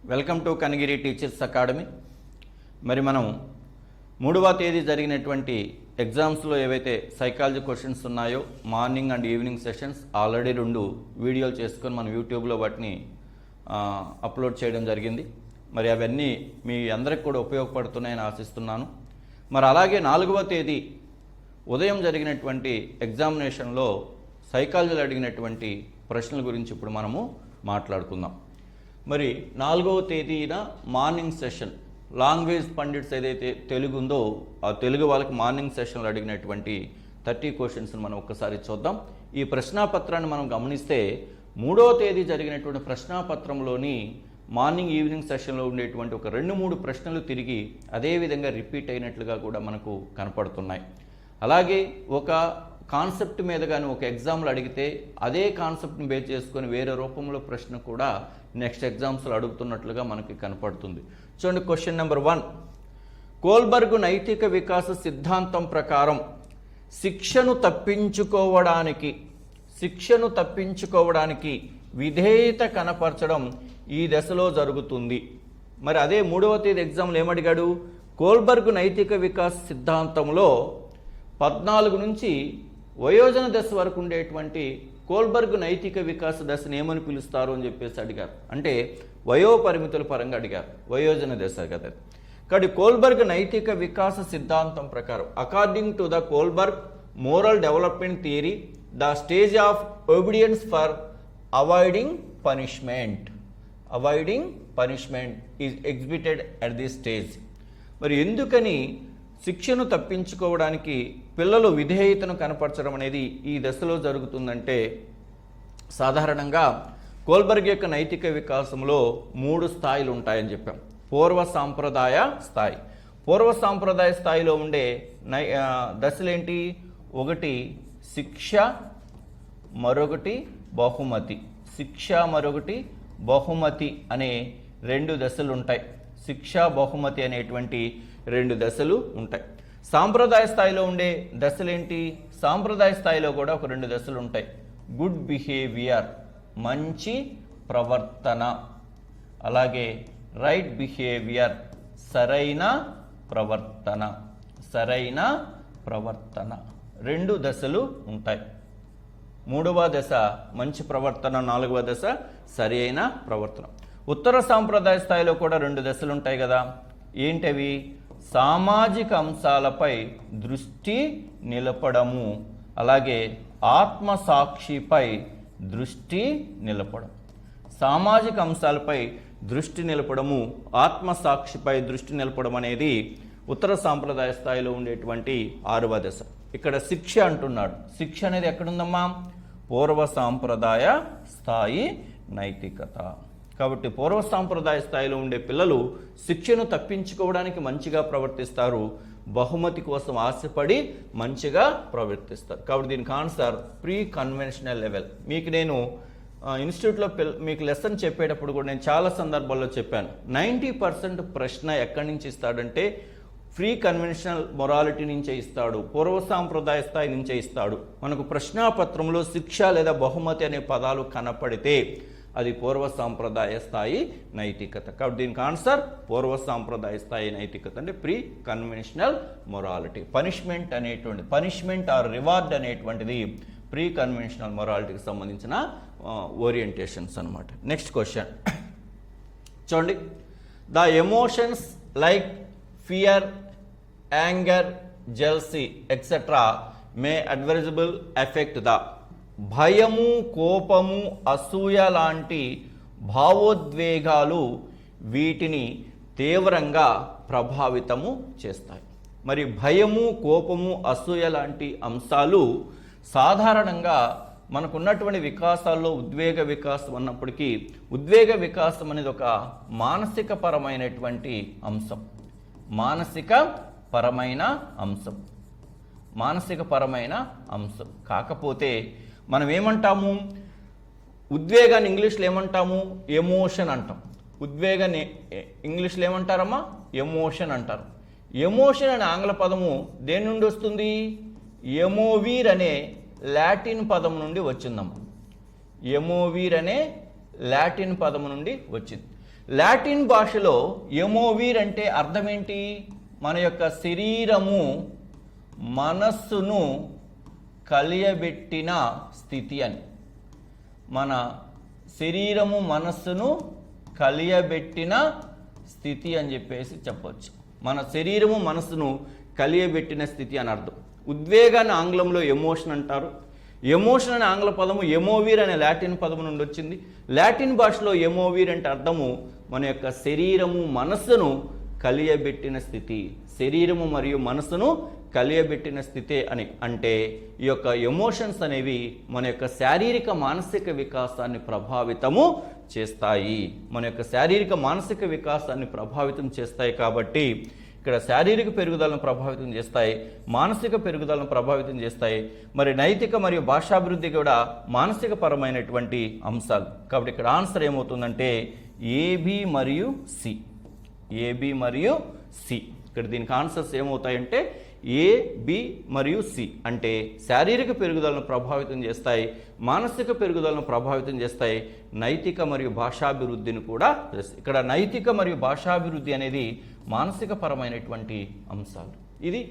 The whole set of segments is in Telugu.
Welcome to Kanigiri teachers academy. మరి మనం 3వ తేదీ జరిగినటువంటి ఎగ్జామ్స్లో ఏవైతే సైకాలజీ క్వశ్చన్స్ ఉన్నాయో morning and evening sessions already 2 వీడియోలు చేసుకొని మనం యూట్యూబ్లో వాటిని అప్లోడ్ చేయడం జరిగింది. మరి అవన్నీ మీ అందరికి కూడా ఉపయోగపడుతున్నాయని ఆశిస్తున్నాను. మరి అలాగే 4వ తేదీ ఉదయం జరిగినటువంటి ఎగ్జామినేషన్లో సైకాలజీలో అడిగినటువంటి ప్రశ్నల గురించి ఇప్పుడు మనము మాట్లాడుకుందాం. మరి 4వ తేదీన మార్నింగ్ సెషన్ లాంగ్వేజ్ పండిట్స్ ఏదైతే తెలుగు ఉందో ఆ తెలుగు వాళ్ళకి మార్నింగ్ సెషన్లో అడిగినటువంటి 30 క్వశ్చన్స్ని మనం ఒక్కసారి చూద్దాం. ఈ ప్రశ్నాపత్రాన్ని మనం గమనిస్తే 3వ తేదీ జరిగినటువంటి ప్రశ్నాపత్రంలోని మార్నింగ్ ఈవినింగ్ సెషన్లో ఉండేటువంటి ఒక 2-3 ప్రశ్నలు తిరిగి అదేవిధంగా రిపీట్ అయినట్లుగా కూడా మనకు కనపడుతున్నాయి. అలాగే ఒక కాన్సెప్ట్ మీద కానీ ఒక ఎగ్జామ్లో అడిగితే అదే కాన్సెప్ట్ని బేస్ చేసుకొని వేరే రూపంలో ప్రశ్న కూడా నెక్స్ట్ ఎగ్జామ్స్లో అడుగుతున్నట్లుగా మనకి కనపడుతుంది. చూడండి, క్వశ్చన్ నెంబర్ 1. కోల్బర్గ్ నైతిక వికాస సిద్ధాంతం ప్రకారం శిక్షను తప్పించుకోవడానికి విధేయత కనపరచడం ఈ దశలో జరుగుతుంది. మరి అదే 3వ తేదీ ఎగ్జామ్లో ఏమడిగాడు? కోల్బర్గ్ నైతిక వికాస సిద్ధాంతంలో 14 నుంచి వయోజన దశ వరకు ఉండేటువంటి కోల్బర్గ్ నైతిక వికాస దశను ఏమని పిలుస్తారు అని చెప్పేసి అడిగారు. అంటే వయో పరిమితుల పరంగా అడిగారు, వయోజన దశ కదా. కాబట్టి కోల్బర్గ్ నైతిక వికాస సిద్ధాంతం ప్రకారం according to the Kohlberg moral development theory the stage of obedience for avoiding punishment is exhibited at this stage. మరి ఎందుకని శిక్షను తప్పించుకోవడానికి పిల్లలు విధేయతను కనపరచడం అనేది ఈ దశలో జరుగుతుందంటే, సాధారణంగా కోల్బర్గ్ యొక్క నైతిక వికాసంలో 3 స్థాయిలు ఉంటాయని చెప్పాం. పూర్వ సాంప్రదాయ స్థాయిలో ఉండే దశలేంటి? 1 శిక్ష, మరొకటి బహుమతి. బహుమతి అనే 2 దశలు ఉంటాయి. శిక్ష, బహుమతి అనేటువంటి 2 దశలు ఉంటాయి. సాంప్రదాయ స్థాయిలో ఉండే దశలేంటి? సాంప్రదాయ స్థాయిలో కూడా ఒక 2 దశలు ఉంటాయి. గుడ్ బిహేవియర్, మంచి ప్రవర్తన. అలాగే రైట్ బిహేవియర్, సరైన ప్రవర్తన. 2 దశలు ఉంటాయి. 3వ దశ మంచి ప్రవర్తన, 4వ దశ సరి అయిన ప్రవర్తన. ఉత్తర సాంప్రదాయ స్థాయిలో కూడా 2 దశలు ఉంటాయి కదా. ఏంటవి? సామాజిక అంశాలపై దృష్టి నిలపడము, అలాగే ఆత్మసాక్షిపై దృష్టి నిలపడం. సామాజిక అంశాలపై దృష్టి నిలపడము, ఆత్మసాక్షిపై దృష్టి నిలపడం అనేది ఉత్తర సాంప్రదాయ స్థాయిలో ఉండేటువంటి 6వ దశ. ఇక్కడ శిక్ష అంటున్నాడు. శిక్ష అనేది ఎక్కడుందమ్మా? పూర్వ సాంప్రదాయ స్థాయి నైతికత. కాబట్టి పూర్వ సాంప్రదాయ స్థాయిలో ఉండే పిల్లలు శిక్షను తప్పించుకోవడానికి మంచిగా ప్రవర్తిస్తారు, బహుమతి కోసం ఆశపడి మంచిగా ప్రవర్తిస్తారు. కాబట్టి దీనికి ఆన్సర్ ప్రీ కన్వెన్షనల్ లెవెల్. మీకు నేను ఇన్స్టిట్యూట్లో మీకు లెసన్ చెప్పేటప్పుడు కూడా నేను చాలా సందర్భాల్లో చెప్పాను. 90% ప్రశ్న ఎక్కడి నుంచి ఇస్తాడంటే ప్రీ కన్వెన్షనల్ మొరాలిటీ నుంచే ఇస్తాడు, పూర్వ సాంప్రదాయ స్థాయి నుంచే ఇస్తాడు. మనకు ప్రశ్నాపత్రంలో శిక్ష లేదా బహుమతి అనే పదాలు కనపడితే అది పూర్వ సాంప్రదాయ స్థాయి నైతికత. కాబట్టి దీనికి ఆన్సర్ పూర్వ సాంప్రదాయ స్థాయి నైతికత అంటే pre conventional morality. Punishment or reward అనేటువంటిది ప్రీ కన్వెన్షనల్ మొరాలిటీకి సంబంధించిన ఓరియంటేషన్స్ అన్నమాట. నెక్స్ట్ క్వశ్చన్ చూడండి. The emotions like fear, anger, jealousy etcetera may adversely affect the. భయము, కోపము, అసూయ లాంటి భావోద్వేగాలు వీటిని తీవ్రంగా ప్రభావితము చేస్తాయి. మరి భయము, కోపము, అసూయ లాంటి అంశాలు సాధారణంగా మనకున్నటువంటి వికాసాల్లో ఉద్వేగ వికాసం అన్నప్పటికీ ఉద్వేగ వికాసం అనేది ఒక మానసిక పరమైనటువంటి అంశం. మానసిక పరమైన అంశం కాకపోతే మనం ఏమంటాము? ఉద్వేగాన్ని ఇంగ్లీష్లో ఏమంటాము? ఎమోషన్ అంటాం. ఉద్వేగాన్ని ఇంగ్లీష్లో ఏమంటారమ్మా? ఎమోషన్ అంటారు. ఎమోషన్ అనే ఆంగ్ల పదము దేని నుండి వస్తుంది? ఎమోవీర్ అనే లాటిన్ పదం నుండి వచ్చిందమ్మా. ఎమోవీర్ అనే లాటిన్ పదము నుండి వచ్చింది. లాటిన్ భాషలో ఎమోవీర్ అంటే అర్థం ఏంటి? మన యొక్క శరీరము మనస్సును కలియబెట్టిన స్థితి అని. మన శరీరము మనస్సును కలియబెట్టిన స్థితి అని చెప్పేసి చెప్పవచ్చు. మన శరీరము మనస్సును కలియబెట్టిన స్థితి అని అర్థం. ఉద్వేగాన్ని ఆంగ్లంలో ఎమోషన్ అంటారు. ఎమోషన్ అనే ఆంగ్ల పదము ఎమోవీర్ అనే లాటిన్ పదము నుండి వచ్చింది. లాటిన్ భాషలో ఎమోవీర్ అంటే అర్థము మన యొక్క శరీరము మనస్సును కలియబెట్టిన స్థితి. శరీరము మరియు మనస్సును కలియబెట్టిన స్థితే అని అంటే ఈ యొక్క ఎమోషన్స్ అనేవి మన యొక్క శారీరక మానసిక వికాసాన్ని ప్రభావితము చేస్తాయి. మన యొక్క శారీరక మానసిక వికాసాన్ని ప్రభావితం చేస్తాయి. కాబట్టి ఇక్కడ శారీరక పెరుగుదలను ప్రభావితం చేస్తాయి, మానసిక పెరుగుదలను ప్రభావితం చేస్తాయి. మరి నైతిక మరియు భాషాభివృద్ధి కూడా మానసిక పరమైనటువంటి అంశాలు. కాబట్టి ఇక్కడ ఆన్సర్ ఏమవుతుందంటే ఏబి మరియు సి. ఏబి మరియు సి. ఇక్కడ దీనికి ఆన్సర్స్ ఏమవుతాయంటే ఏ, బి మరియు సి. అంటే శారీరక పెరుగుదలను ప్రభావితం చేస్తాయి, మానసిక పెరుగుదలను ప్రభావితం చేస్తాయి, నైతిక మరియు భాషాభివృద్ధిని కూడా చేస్తాయి. ఇక్కడ నైతిక మరియు భాషాభివృద్ధి అనేది మానసిక పరమైనటువంటి అంశాలు. ఇది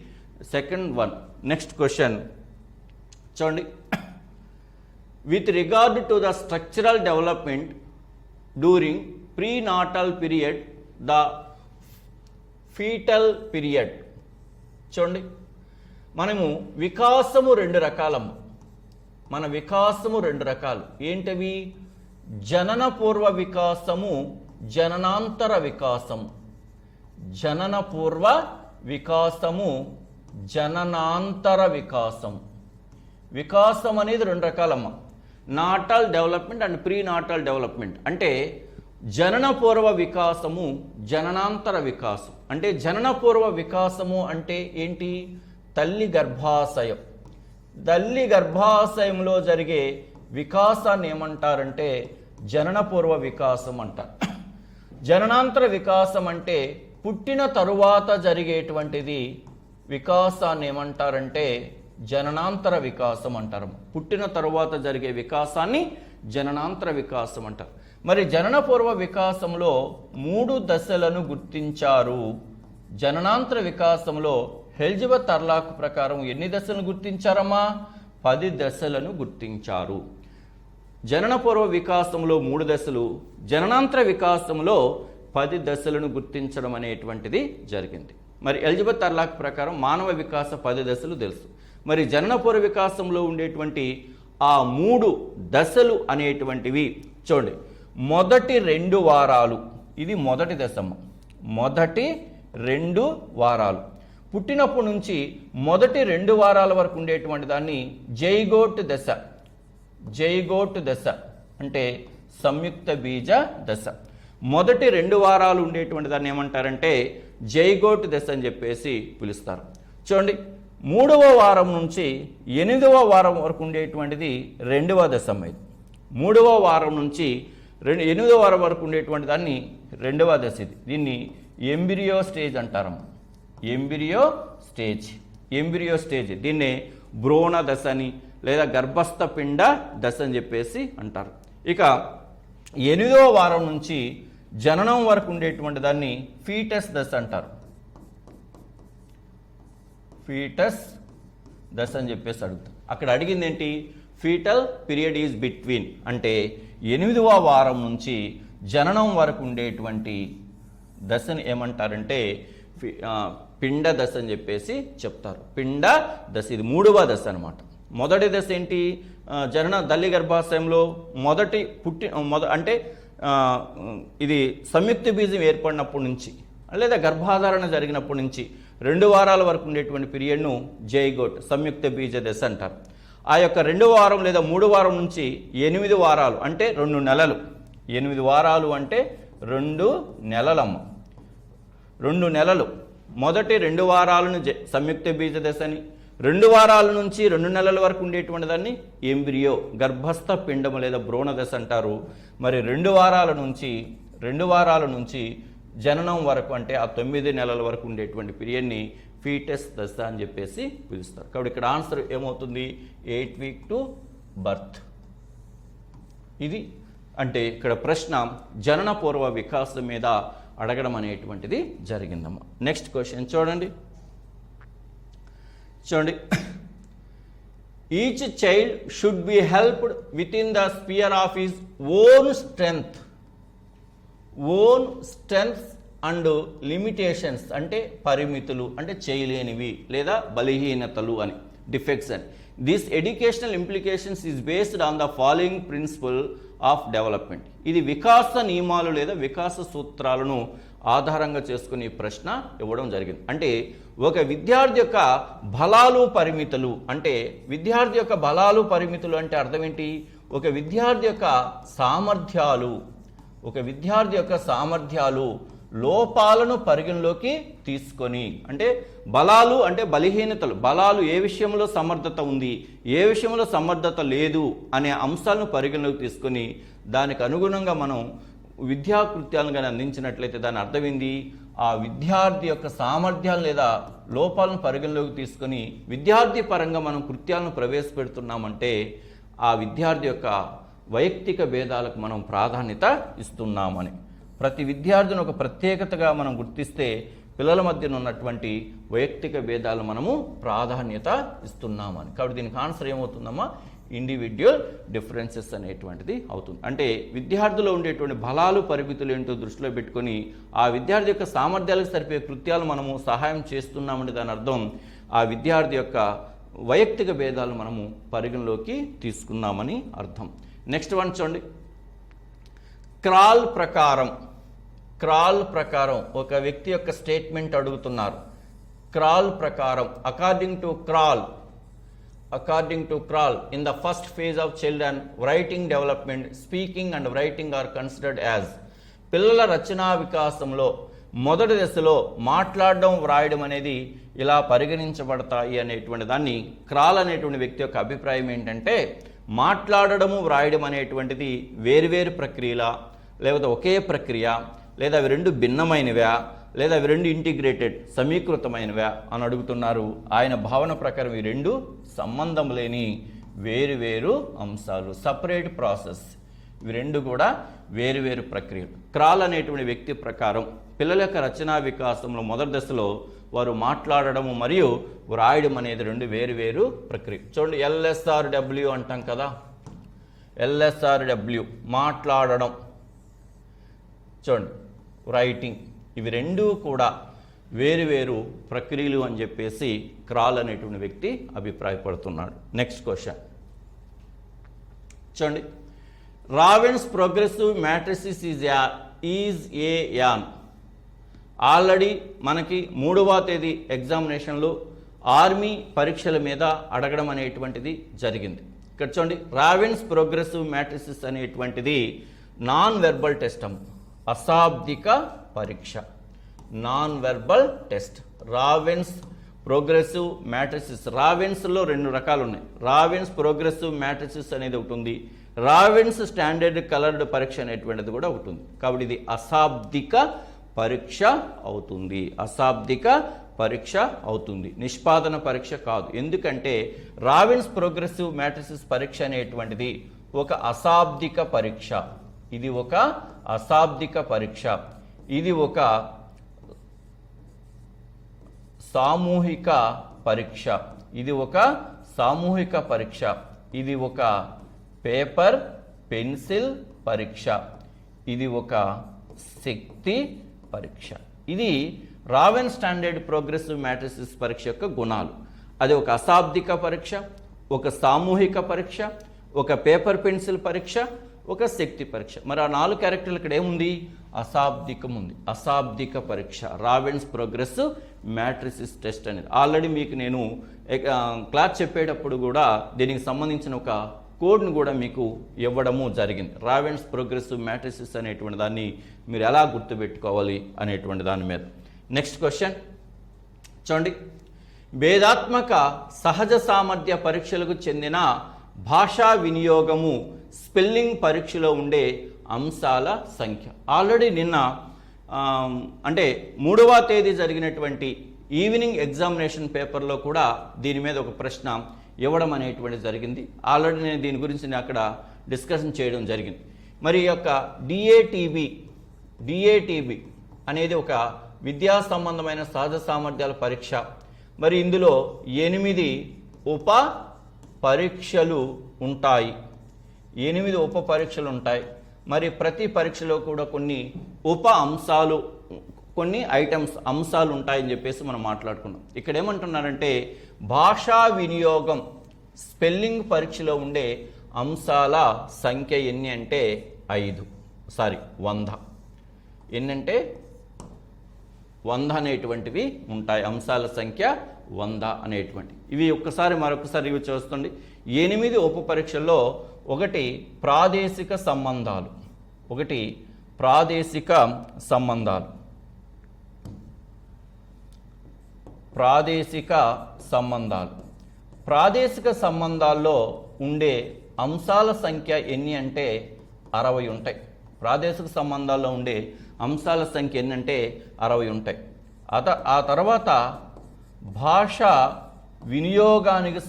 సెకండ్ వన్. నెక్స్ట్ క్వశ్చన్ చూడండి. With regard to the structural development during prenatal period, the foetal period. చూడండి, మనము వికాసము రెండు రకాలము. మన వికాసము రెండు రకాలు. ఏంటవి? జనన పూర్వ వికాసము, జననాంతర వికాసము. జనన పూర్వ వికాసము, జననాంతర వికాసము. వికాసం అనేది రెండు రకాలమ్మా. Natal development and pre natal development. అంటే జనన పూర్వ వికాసము, జననాంతర వికాసం. అంటే జనన పూర్వ వికాసము అంటే ఏంటి? తల్లి గర్భాశయం. తల్లి గర్భాశయంలో జరిగే వికాసాన్ని ఏమంటారంటే జనన పూర్వ వికాసం అంటారు. జననాంతర వికాసం అంటే పుట్టిన తరువాత జరిగేటువంటిది వికాసాన్ని ఏమంటారంటే జననాంతర వికాసం అంటారు. పుట్టిన తరువాత జరిగే వికాసాన్ని జననాంతర వికాసం అంటారు. మరి జనన పూర్వ వికాసంలో 3 దశలను గుర్తించారు. జననాంతర వికాసంలో ఎలిజబెత్ తర్లాక్ ప్రకారం ఎన్ని దశలను గుర్తించారమ్మా? 10 దశలను గుర్తించారు. జనన పూర్వ వికాసంలో 3 దశలు, జననాంతర వికాసంలో 10 దశలను గుర్తించడం అనేటువంటిది జరిగింది. మరి ఎలిజబెత్ తర్లాక్ ప్రకారం మానవ వికాస 10 దశలు తెలుసు. మరి జనన పూర్వ వికాసంలో ఉండేటువంటి ఆ 3 దశలు అనేటువంటివి చూడండి. మొదటి 2 వారాలు, ఇది మొదటి దశమ్మ. మొదటి 2 వారాలు పుట్టినప్పటి నుంచి మొదటి 2 వారాల వరకు ఉండేటువంటి దాన్ని జైగోట్ దశ. జైగోట్ దశ అంటే సంయుక్త బీజ దశ. మొదటి 2 వారాలు ఉండేటువంటి దాన్ని ఏమంటారంటే జైగోట్ దశ అని చెప్పేసి పిలుస్తారు. చూడండి, 3వ వారం నుంచి 8వ వారం వరకు ఉండేటువంటిది 2వ దశ అమ్మది. 3వ వారం నుంచి 8వ వారం వరకు ఉండేటువంటి దాన్ని 2వ దశ. ఇది దీన్ని ఎంబ్రియో స్టేజ్ అంటారమ్మ. Embryo stage. ఎంబ్రియో స్టేజ్ దీన్నే భ్రూణ దశ అని లేదా గర్భస్థ పిండ దశ అని చెప్పేసి అంటారు. ఇక 8వ వారం నుంచి జననం వరకు ఉండేటువంటి దాన్ని ఫీటస్ దశ అంటారు. ఫీటస్ దశ అని చెప్పేసి అడుగుతాం. అక్కడ అడిగింది ఏంటి? Foetal period is between. అంటే 8వ వారం నుంచి జననం వరకు ఉండేటువంటి దశని ఏమంటారంటే పిండ దశ అని చెప్పేసి చెప్తారు. పిండ దశ ఇది 3వ దశ అనమాట. మొదటి దశ ఏంటి? తల్లి గర్భాశయంలో అంటే ఇది సంయుక్త బీజం ఏర్పడినప్పటి నుంచి లేదా గర్భాధారణ జరిగినప్పటి నుంచి 2 వారాల వరకు ఉండేటువంటి పీరియడ్ను జైగోట్ సంయుక్త బీజ దశ అంటారు. ఆ యొక్క 2వ వారం లేదా 3వ వారం నుంచి 8 వారాలు అంటే 2 నెలలు. 8 వారాలు అంటే 2 నెలలమ్మ. 2 నెలలు. మొదటి 2 వారాలను సంయుక్త బీజ దశని, 2 వారాల నుంచి 2 నెలల వరకు ఉండేటువంటి దాన్ని ఎంబ్రియో గర్భస్థ పిండము లేదా భ్రూణ దశ అంటారు. మరి 2 వారాల నుంచి జననం వరకు అంటే ఆ 9 నెలల వరకు ఉండేటువంటి పీరియడ్ని ఫీటస్ దశ అని చెప్పేసి పిలుస్తారు. కాబట్టి ఇక్కడ ఆన్సర్ ఏమవుతుంది? 8 వీక్ టు బర్త్. ఇది అంటే ఇక్కడ ప్రశ్న జననపూర్వ వికాసం మీద అడగడం అనేటువంటిది జరిగిందమ్మా. నెక్స్ట్ క్వశ్చన్ చూడండి. Each child should be helped with in the sphere of his own strength and limitations అంటే పరిమితులు అంటే చేయలేనివి లేదా బలహీనతలు అని, డిఫెక్ట్స్ అని. This educational implications is based on the following principle of development. ఇది వికాస నియమాలు లేదా వికాస సూత్రాలను ఆధారంగా చేసుకుని ఈ ప్రశ్న ఇవ్వడం జరిగింది. అంటే ఒక విద్యార్థి యొక్క బలాలు పరిమితులు అంటే విద్యార్థి యొక్క బలాలు పరిమితులు అంటే అర్థం ఏంటి? ఒక విద్యార్థి యొక్క సామర్థ్యాలు లోపాలను పరిగణలోకి తీసుకొని, అంటే బలాలు అంటే బలహీనతలు, బలాలు ఏ విషయంలో సమర్థత ఉంది, ఏ విషయంలో సమర్థత లేదు అనే అంశాలను పరిగణలోకి తీసుకొని దానికి అనుగుణంగా మనం విద్యాకృత్యాలను కానీ అందించినట్లయితే దాని అర్థమైంది ఆ విద్యార్థి యొక్క సామర్థ్యాలు లేదా లోపాలను పరిగణలోకి తీసుకొని విద్యార్థి పరంగా మనం కృత్యాలను ప్రవేశపెడుతున్నామంటే ఆ విద్యార్థి యొక్క వైయక్తిక భేదాలకు మనం ప్రాధాన్యత ఇస్తున్నామని. ప్రతి విద్యార్థిని ఒక ప్రత్యేకతగా మనం గుర్తిస్తే పిల్లల మధ్యన ఉన్నటువంటి వైయక్తిక భేదాలు మనము ప్రాధాన్యత ఇస్తున్నామని. కాబట్టి దీనికి ఆన్సర్ ఏమవుతుందమ్మా? ఇండివిడ్యువల్ డిఫరెన్సెస్ అనేటువంటిది అవుతుంది. అంటే విద్యార్థిలో ఉండేటువంటి బలాలు పరిమితులు ఏంటో దృష్టిలో పెట్టుకొని ఆ విద్యార్థి యొక్క సామర్థ్యాలకు సరిపోయే కృత్యాలు మనము సహాయం చేస్తున్నామంటే దాని అర్థం ఆ విద్యార్థి యొక్క వైయక్తిక భేదాలు మనము పరిగణలోకి తీసుకున్నామని అర్థం. నెక్స్ట్ వన్ చూడండి. క్రాల్ ప్రకారం ఒక వ్యక్తి యొక్క స్టేట్మెంట్ అడుగుతున్నారు. క్రాల్ ప్రకారం according to Krall, in the first phase of children writing development, speaking and writing are considered as. పిల్లల రచనా వికాసంలో మొదటి దశలో మాట్లాడడం వ్రాయడం అనేది ఇలా పరిగణించబడతాయి అనేటువంటి దాన్ని క్రాల్ అనేటువంటి వ్యక్తి యొక్క అభిప్రాయం ఏంటంటే మాట్లాడడము వ్రాయడం అనేటువంటిది వేరువేరు ప్రక్రియలా, లేకపోతే ఒకే ప్రక్రియ, లేదా అవి రెండు భిన్నమైనవా, లేదా అవి రెండు ఇంటిగ్రేటెడ్ సమీకృతమైనవా అని అడుగుతున్నారు. ఆయన భావన ప్రకారం ఈ రెండు సంబంధం లేని వేరువేరు అంశాలు, సపరేట్ ప్రాసెస్. ఇవి రెండు కూడా వేరువేరు ప్రక్రియలు. క్రాల్ అనేటువంటి వ్యక్తి ప్రకారం పిల్లల యొక్క రచనా వికాసంలో మొదటి దశలో వారు మాట్లాడడము మరియు వ్రాయడం అనేది రెండు వేరువేరు ప్రక్రియ. చూడండి, LSRW అంటాం కదా, LSRW మాట్లాడడం, చూడండి రైటింగ్, ఇవి రెండూ కూడా వేరువేరు ప్రక్రియలు అని చెప్పేసి క్రాల్ అనేటువంటి వ్యక్తి అభిప్రాయపడుతున్నాడు. నెక్స్ట్ క్వశ్చన్ చూడండి. Raven's progressive matrices is a an. Already మనకి 3వ తేదీ ఎగ్జామినేషన్లో ఆర్మీ పరీక్షల మీద అడగడం అనేటువంటిది జరిగింది. ఇక్కడ చూడండి, రావెన్స్ ప్రోగ్రెసివ్ మ్యాట్రిసిస్ అనేటువంటిది నాన్ వెర్బల్ టెస్ట్, అశాబ్దిక పరీక్ష, non verbal test. Raven's progressive matrices, రావెన్స్లో 2 రకాలు ఉన్నాయి. రావెన్స్ ప్రోగ్రెసివ్ మ్యాట్రిసిస్ అనేది ఒకటి ఉంది, రావెన్స్ స్టాండర్డ్ కలర్డ్ పరీక్ష అనేటువంటిది కూడా ఒకటి ఉంది. కాబట్టి ఇది అశాబ్దిక పరీక్ష అవుతుంది, అశాబ్దిక పరీక్ష అవుతుంది, నిష్పాదన పరీక్ష కాదు. ఎందుకంటే రావెన్స్ ప్రోగ్రెసివ్ మ్యాట్రిసిస్ పరీక్ష అనేటువంటిది ఒక అశాబ్దిక పరీక్ష, ఇది ఒక అశాబ్దిక పరీక్ష, ఇది ఒక సామూహిక పరీక్ష, ఇది ఒక సామూహిక పరీక్ష, ఇది ఒక పేపర్ పెన్సిల్ పరీక్ష, ఇది ఒక శక్తి పరీక్ష. ఇది రావెన్ స్టాండర్డ్ ప్రోగ్రెసివ్ మ్యాట్రిసిస్ పరీక్ష యొక్క గుణాలు. అది ఒక అశాబ్దిక పరీక్ష, ఒక సామూహిక పరీక్ష, ఒక పేపర్ పెన్సిల్ పరీక్ష, ఒక శక్తి పరీక్ష. మరి ఆ 4 క్యారెక్టర్లు ఇక్కడ ఏముంది? అశాబ్దికం ఉంది. అశాబ్దిక పరీక్ష రావెన్స్ ప్రోగ్రెసివ్ మ్యాట్రిసిస్ టెస్ట్ అనేది ఆల్రెడీ మీకు నేను క్లాస్ చెప్పేటప్పుడు కూడా దీనికి సంబంధించిన ఒక కోడ్ను కూడా మీకు ఇవ్వడము జరిగింది. రావెన్స్ ప్రోగ్రెసివ్ మ్యాట్రిసిస్ అనేటువంటి దాన్ని మీరు ఎలా గుర్తుపెట్టుకోవాలి అనేటువంటి దాని మీద. నెక్స్ట్ క్వశ్చన్ చూడండి. భేదాత్మక సహజ సామర్థ్య పరీక్షలకు చెందిన భాషా వినియోగము స్పెల్లింగ్ పరీక్షలో ఉండే అంశాల సంఖ్య. ఆల్రెడీ నిన్న అంటే 3వ తేదీ జరిగినటువంటి ఈవినింగ్ ఎగ్జామినేషన్ పేపర్లో కూడా దీని మీద ఒక ప్రశ్న ఇవ్వడం అనేటువంటిది జరిగింది. ఆల్రెడీ నేను దీని గురించి అక్కడ డిస్కషన్ చేయడం జరిగింది. మరి ఈ యొక్క డిఏటిబి అనేది ఒక విద్యా సంబంధమైన సహజ సామర్థ్యాల పరీక్ష. మరి ఇందులో 8 ఉప పరీక్షలు ఉంటాయి. 8 ఉప పరీక్షలు ఉంటాయి. మరి ప్రతి పరీక్షలో కూడా కొన్ని ఉప అంశాలు, కొన్ని అంశాలు ఉంటాయని చెప్పేసి మనం మాట్లాడుకున్నాం. ఇక్కడ ఏమంటున్నారంటే భాషా వినియోగం స్పెల్లింగ్ పరీక్షలో ఉండే అంశాల సంఖ్య ఎన్ని అంటే 100. ఎన్నంటే 100 అనేటువంటివి ఉంటాయి. అంశాల సంఖ్య 100 అనేటువంటి ఇవి మరొకసారి ఇవి చూస్తుంది. 8 ఉప పరీక్షల్లో ఒకటి ప్రాదేశిక సంబంధాలు. ప్రాదేశిక సంబంధాల్లో ఉండే అంశాల సంఖ్య ఎన్ని అంటే 60 ఉంటాయి. ప్రాదేశిక సంబంధాల్లో ఉండే అంశాల సంఖ్య ఎన్ని అంటే 60 ఉంటాయి. ఆ తర్వాత భాషా వినియోగానికి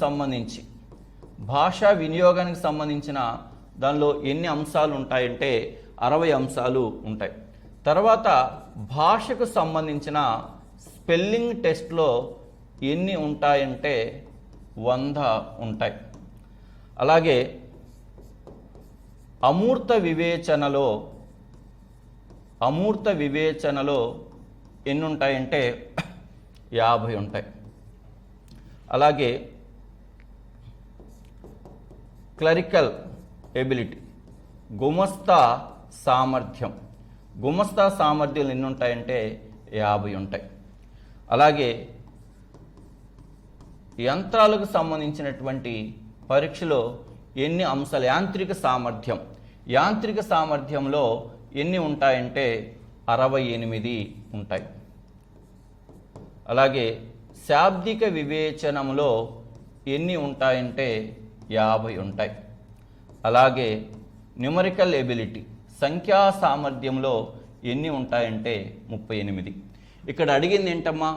సంబంధించిన దానిలో ఎన్ని అంశాలు ఉంటాయంటే 60 అంశాలు ఉంటాయి. తర్వాత భాషకు సంబంధించిన స్పెల్లింగ్ టెస్ట్లో ఎన్ని ఉంటాయంటే 100 ఉంటాయి. అలాగే అమూర్త వివేచనలో ఎన్ని ఉంటాయంటే 50 ఉంటాయి. అలాగే క్లరికల్ ఎబిలిటీ గుమస్తా సామర్థ్యాలు ఎన్ని ఉంటాయంటే 50 ఉంటాయి. అలాగే యంత్రాలకు సంబంధించినటువంటి పరీక్షలో ఎన్ని అంశాలు, యాంత్రిక సామర్థ్యంలో ఎన్ని ఉంటాయంటే 68 ఉంటాయి. అలాగే శాబ్దిక వివేచనంలో ఎన్ని ఉంటాయంటే 50 ఉంటాయి. అలాగే న్యూమరికల్ ఎబిలిటీ సంఖ్యా సామర్థ్యంలో ఎన్ని ఉంటాయంటే 38. ఇక్కడ అడిగింది ఏంటమ్మా,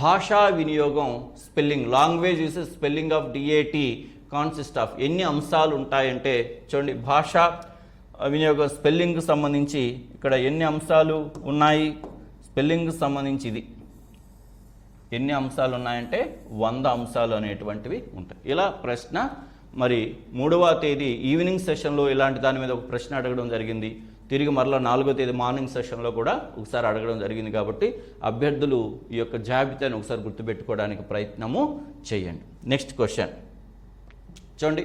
భాషా వినియోగం spelling, language uses spelling of DAT consist of ఎన్ని అంశాలు ఉంటాయంటే చూడండి, భాషా వినియోగం స్పెల్లింగ్కి సంబంధించి ఇక్కడ ఎన్ని అంశాలు ఉన్నాయి, స్పెల్లింగ్కి సంబంధించి ఇది ఎన్ని అంశాలు ఉన్నాయంటే 100 అంశాలు అనేటువంటివి ఉంటాయి. ఇలా ప్రశ్న మరి 3వ తేదీ ఈవినింగ్ సెషన్లో ఇలాంటి దాని మీద ఒక ప్రశ్న అడగడం జరిగింది. తిరిగి మరలా 4వ తేదీ మార్నింగ్ సెషన్లో కూడా ఒకసారి అడగడం జరిగింది. కాబట్టి అభ్యర్థులు ఈ యొక్క జాబితాను ఒకసారి గుర్తుపెట్టుకోవడానికి ప్రయత్నము చేయండి. నెక్స్ట్ క్వశ్చన్ చూడండి.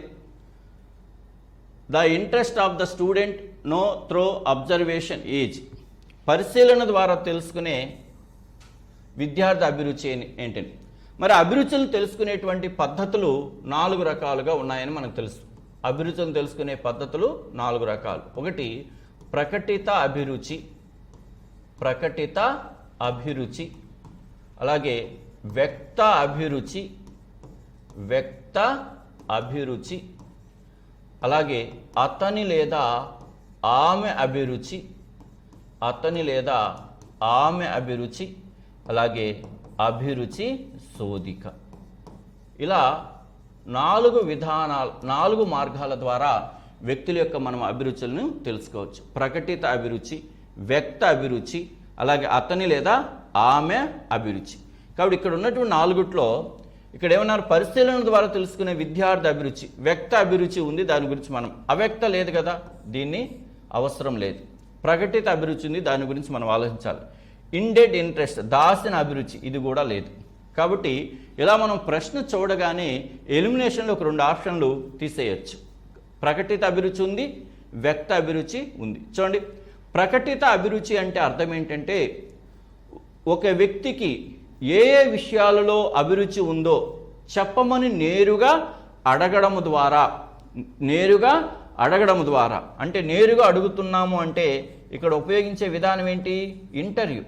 The interest of the student know through observation is, పరిశీలన ద్వారా తెలుసుకునే విద్యార్థి అభిరుచి ఏంటండి? మరి అభిరుచులను తెలుసుకునేటువంటి పద్ధతులు 4 రకాలుగా ఉన్నాయని మనకు తెలుసు. అభిరుచులను తెలుసుకునే పద్ధతులు 4 రకాలు. ఒకటి ప్రకటిత అభిరుచి, అలాగే వ్యక్త అభిరుచి, అలాగే అతని లేదా ఆమె అభిరుచి, అలాగే అభిరుచి శోధిక. ఇలా 4 మార్గాల ద్వారా వ్యక్తుల యొక్క మనం అభిరుచులను తెలుసుకోవచ్చు. ప్రకటిత అభిరుచి, వ్యక్త అభిరుచి, అలాగే అతని లేదా ఆమె అభిరుచి. కాబట్టి ఇక్కడ ఉన్నటువంటి 4 ఇక్కడ ఏమన్నారు, పరిశీలన ద్వారా తెలుసుకునే విద్యార్థి అభిరుచి, వ్యక్త అభిరుచి ఉంది, దాని గురించి మనం, అవ్యక్త లేదు కదా, దీన్ని అవసరం లేదు. ప్రకటిత అభిరుచి ఉంది, దాని గురించి మనం ఆలోచించాలి. ఇండెడ్ ఇంట్రెస్ట్, దాసిన అభిరుచి, ఇది కూడా లేదు. కాబట్టి ఇలా మనం ప్రశ్న చూడగానే ఎలిమినేషన్లో ఒక 2 ఆప్షన్లు తీసేయచ్చు. ప్రకటిత అభిరుచి ఉంది, వ్యక్త అభిరుచి ఉంది. చూడండి, ప్రకటిత అభిరుచి అంటే అర్థం ఏంటంటే ఒక వ్యక్తికి ఏ విషయాలలో అభిరుచి ఉందో చెప్పమని నేరుగా అడగడం ద్వారా, అంటే నేరుగా అడుగుతున్నాము అంటే ఇక్కడ ఉపయోగించే విధానం ఏంటి, ఇంటర్వ్యూ,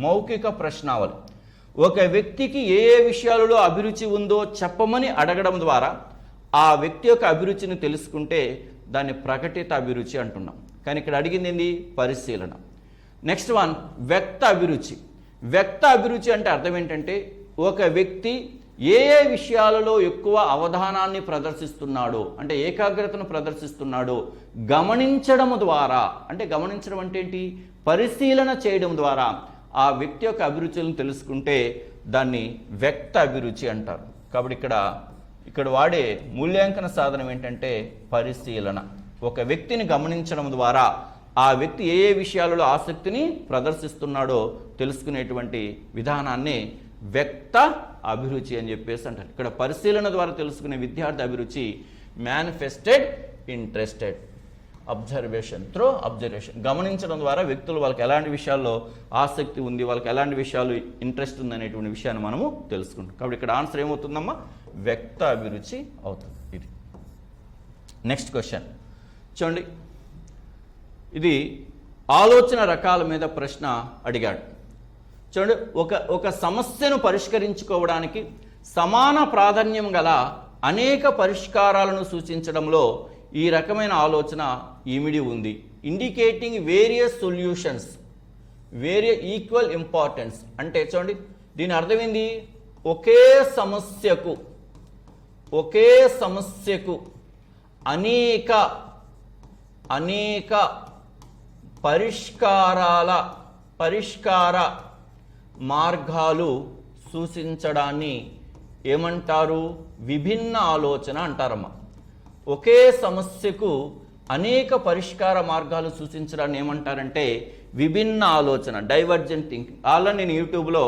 మౌఖిక ప్రశ్నావళి. ఒక వ్యక్తికి ఏ విషయాలలో అభిరుచి ఉందో చెప్పమని అడగడం ద్వారా ఆ వ్యక్తి యొక్క అభిరుచిని తెలుసుకుంటే దాన్ని ప్రకటిత అభిరుచి అంటున్నాం. కానీ ఇక్కడ అడిగింది ఏంది, పరిశీలన. నెక్స్ట్ వన్ వ్యక్త అభిరుచి. వ్యక్త అభిరుచి అంటే అర్థం ఏంటంటే ఒక వ్యక్తి ఏ ఏ విషయాలలో ఎక్కువ అవధానాన్ని ప్రదర్శిస్తున్నాడో, అంటే ఏకాగ్రతను ప్రదర్శిస్తున్నాడో గమనించడం ద్వారా, అంటే గమనించడం అంటే ఏంటి, పరిశీలన చేయడం ద్వారా ఆ వ్యక్తి యొక్క అభిరుచులను తెలుసుకుంటే దాన్ని వ్యక్త అభిరుచి అంటారు. కాబట్టి ఇక్కడ వాడే మూల్యాంకన సాధనం ఏంటంటే పరిశీలన. ఒక వ్యక్తిని గమనించడం ద్వారా ఆ వ్యక్తి ఏ ఏ విషయాలలో ఆసక్తిని ప్రదర్శిస్తున్నాడో తెలుసుకునేటువంటి విధానాన్ని వ్యక్త అభిరుచి అని చెప్పేసి అంటారు. ఇక్కడ పరిశీలన ద్వారా తెలుసుకునే విద్యార్థి అభిరుచి manifested interested. Observation through observation, గమనించడం ద్వారా వ్యక్తులు వాళ్ళకి ఎలాంటి విషయాల్లో ఆసక్తి ఉంది, వాళ్ళకి ఎలాంటి విషయాలు ఇంట్రెస్ట్ ఉంది అనేటువంటి విషయాన్ని మనము తెలుసుకుంటాం. కాబట్టి ఇక్కడ ఆన్సర్ ఏమవుతుందమ్మా, వ్యక్త అభిరుచి అవుతుంది. ఇది నెక్స్ట్ క్వశ్చన్ చూడండి. ఇది ఆలోచన రకాల మీద ప్రశ్న అడిగాడు. చూడండి, ఒక సమస్యను పరిష్కరించుకోవడానికి సమాన ప్రాధాన్యం గల అనేక పరిష్కారాలను సూచించడంలో ఈ రకమైన ఆలోచన ఇమిడి ఉంది. Indicating various solutions equal importance. అంటే చూడండి, దీని అర్థమైంది, ఒకే సమస్యకు అనేక పరిష్కార మార్గాలు సూచించడాన్ని ఏమంటారు, విభిన్న ఆలోచన అంటారమ్మా. ఒకే సమస్యకు అనేక పరిష్కార మార్గాలు సూచించడాన్ని ఏమంటారంటే విభిన్న ఆలోచన, డైవర్జెంట్ థింకింగ్. అలా నేను యూట్యూబ్లో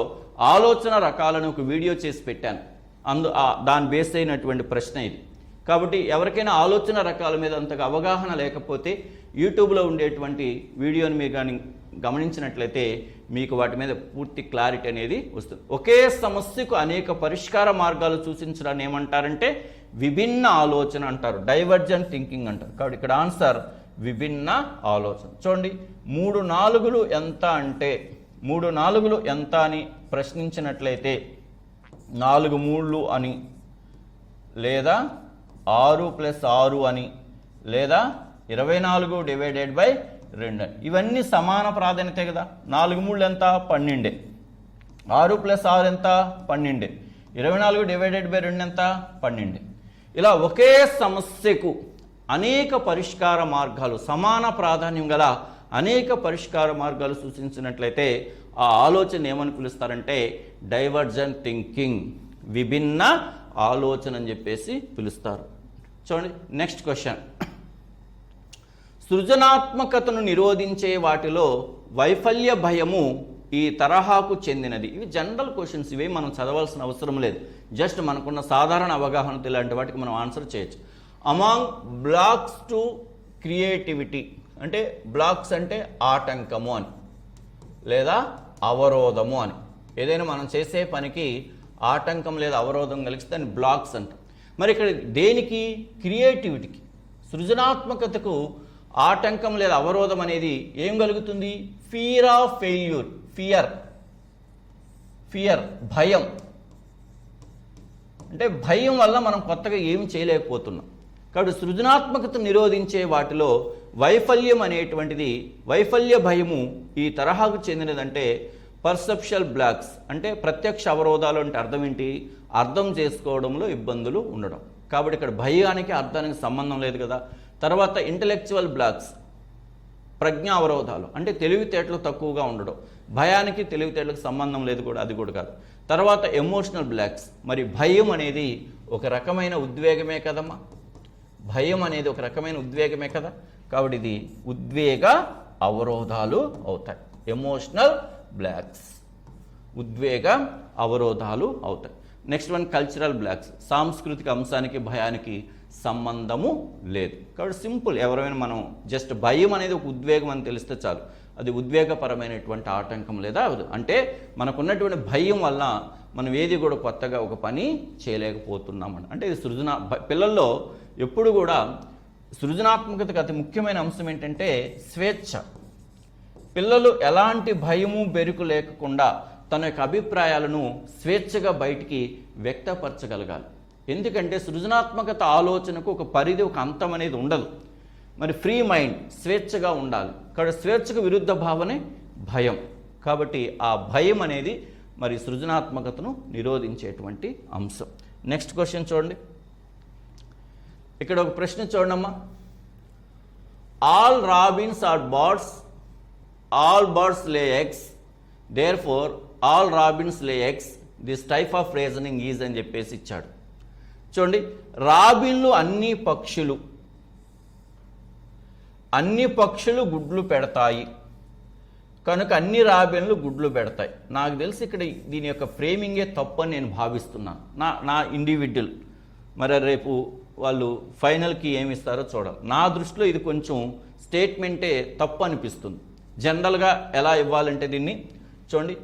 ఆలోచన రకాలను ఒక వీడియో చేసి పెట్టాను. దాని బేస్ అయినటువంటి ప్రశ్న ఇది. కాబట్టి ఎవరికైనా ఆలోచన రకాల మీద అంతగా అవగాహన లేకపోతే యూట్యూబ్లో ఉండేటువంటి వీడియోని మీరు కానీ గమనించినట్లయితే మీకు వాటి మీద పూర్తి క్లారిటీ అనేది వస్తుంది. ఒకే సమస్యకు అనేక పరిష్కార మార్గాలు సూచించడాన్ని ఏమంటారంటే విభిన్న ఆలోచన అంటారు, డైవర్జెంట్ థింకింగ్ అంటారు. కాబట్టి ఇక్కడ ఆన్సర్ విభిన్న ఆలోచన. చూడండి, 3 4 ఎంత అంటే 3 4 ఎంత అని ప్రశ్నించినట్లయితే 4 3 అని, లేదా 6 + 6 అని, లేదా 24 / 2. ఇవన్నీ సమాన ప్రాధాన్యతే కదా. 4 3 ఎంత, 12. 6 + 6 ఎంత, 12. 24 / 2 ఎంత, 12. ఇలా ఒకే సమస్యకు అనేక పరిష్కార మార్గాలు, సమాన ప్రాధాన్యం గల అనేక పరిష్కార మార్గాలు సూచించినట్లయితే ఆ ఆలోచన ఏమని పిలుస్తారంటే డైవర్జెంట్ థింకింగ్, విభిన్న ఆలోచన అని చెప్పేసి పిలుస్తారు. చూడండి నెక్స్ట్ క్వశ్చన్. సృజనాత్మకతను నిరోధించే వాటిలో వైఫల్య భయము ఈ తరహాకు చెందినది. ఇవి జనరల్ క్వశ్చన్స్, ఇవి మనం చదవాల్సిన అవసరం లేదు. జస్ట్ మనకున్న సాధారణ అవగాహనతో ఇలాంటి వాటికి మనం ఆన్సర్ చేయొచ్చు. అమాంగ్ బ్లాక్స్ టు క్రియేటివిటీ, అంటే బ్లాక్స్ అంటే ఆటంకము అని, లేదా అవరోధము అని. ఏదైనా మనం చేసే పనికి ఆటంకం లేదా అవరోధం కలిగిస్తే దాన్ని బ్లాక్స్ అంటాం. మరి ఇక్కడ దేనికి, క్రియేటివిటీకి, సృజనాత్మకతకు ఆటంకం లేదా అవరోధం అనేది ఏం కలుగుతుంది, ఫియర్ ఆఫ్ ఫెయిల్యూర్, ఫియర్ భయం. అంటే భయం వల్ల మనం కొత్తగా ఏం చేయలేకపోతున్నాం. కాబట్టి సృజనాత్మకతను నిరోధించే వాటిలో వైఫల్యం అనేటువంటిది, వైఫల్య భయము ఈ తరహాకు చెందినదంటే పర్సెప్షువల్ బ్లాక్స్, అంటే ప్రత్యక్ష అవరోధాలు. అంటే అర్థం ఏంటి, అర్థం చేసుకోవడంలో ఇబ్బందులు ఉండడం. కాబట్టి ఇక్కడ భయానికి అర్థానికి సంబంధం లేదు కదా. తర్వాత ఇంటలెక్చువల్ బ్లాక్స్, ప్రజ్ఞా అవరోధాలు, అంటే తెలివితేటలు తక్కువగా ఉండడం. భయానికి తెలివితేటలకు సంబంధం లేదు కూడా, అది కూడా కాదు. తర్వాత ఎమోషనల్ బ్లాక్స్, మరి భయం అనేది ఒక రకమైన ఉద్వేగమే కదమ్మా, భయం అనేది ఒక రకమైన ఉద్వేగమే కదా. కాబట్టి ఇది ఉద్వేగ అవరోధాలు అవుతాయి. ఎమోషనల్ బ్లాక్స్, ఉద్వేగ అవరోధాలు అవుతాయి. నెక్స్ట్ వన్ కల్చరల్ బ్లాక్స్, సాంస్కృతిక అంశానికి భయానికి సంబంధము లేదు. కాబట్టి సింపుల్, ఎవరైనా మనం జస్ట్ భయం అనేది ఒక ఉద్వేగం అని తెలిస్తే చాలు, అది ఉద్వేగపరమైనటువంటి ఆటంకం లేదా అంటే మనకున్నటువంటి భయం వల్ల మనం ఏది కూడా కొత్తగా ఒక పని చేయలేకపోతున్నామని. అంటే ఇది పిల్లల్లో ఎప్పుడు కూడా సృజనాత్మకతకు అతి ముఖ్యమైన అంశం ఏంటంటే స్వేచ్ఛ. పిల్లలు ఎలాంటి భయము బెరుకు లేకుండా తన యొక్క అభిప్రాయాలను స్వేచ్ఛగా బయటికి వ్యక్తపరచగలగాలి. ఎందుకంటే సృజనాత్మకత ఆలోచనకు ఒక పరిధి, ఒక అంతం అనేది ఉండదు. మరి ఫ్రీ మైండ్, స్వేచ్ఛగా ఉండాలి. కాబట్టి స్వేచ్ఛకు విరుద్ధ భావనే భయం. కాబట్టి ఆ భయం అనేది మరి సృజనాత్మకతను నిరోధించేటువంటి అంశం. నెక్స్ట్ క్వశ్చన్ చూడండి. ఇక్కడ ఒక ప్రశ్న చూడమ్మా. All robins are birds, all birds lay eggs, therefore all robins lay eggs, this type of reasoning is అని చెప్పేసి ఇచ్చాడు. చూడండి, రాబిన్లు అన్ని పక్షులు గుడ్లు పెడతాయి కనుక అన్ని రాబిన్లు గుడ్లు పెడతాయి. నాకు తెలిసి ఇక్కడ దీని యొక్క ఫ్రేమింగే తప్పు అని నేను భావిస్తున్నాను, నా ఇండివిజువల్. మరి రేపు వాళ్ళు ఫైనల్కి ఏమి ఇస్తారో చూడాలి. నా దృష్టిలో ఇది కొంచెం స్టేట్మెంటే తప్పు అనిపిస్తుంది. జనరల్గా ఎలా ఇవ్వాలంటే దీన్ని చూడండి,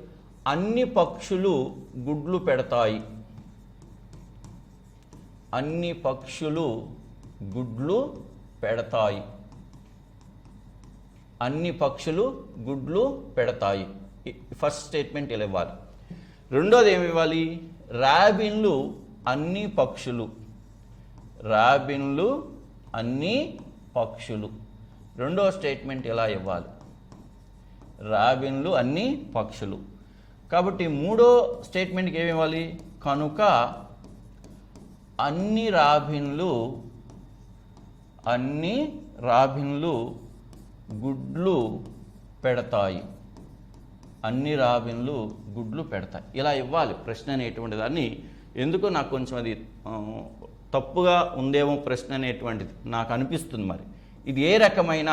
అన్ని పక్షులు గుడ్లు పెడతాయి, అన్ని పక్షులు గుడ్లు పెడతాయి, అన్ని పక్షులు గుడ్లు పెడతాయి. ఫస్ట్ స్టేట్మెంట్ ఇలా ఇవ్వాలి. రెండోది ఏమి ఇవ్వాలి? రాబిన్లు అన్ని పక్షులు, రాబిన్లు అన్ని పక్షులు. రెండో స్టేట్మెంట్ ఎలా ఇవ్వాలి? రాబిన్లు అన్ని పక్షులు. కాబట్టి మూడో స్టేట్మెంట్కి ఏమి ఇవ్వాలి? కనుక అన్ని రాబిన్లు గుడ్లు పెడతాయి, అన్ని రాబిన్లు గుడ్లు పెడతాయి. ఇలా ఇవ్వాలి ప్రశ్న అనేటువంటి దాన్ని. ఎందుకో నాకు కొంచెం అది తప్పుగా ఉందేమో ప్రశ్న అనేటువంటిది నాకు అనిపిస్తుంది. మరి ఇది ఏ రకమైన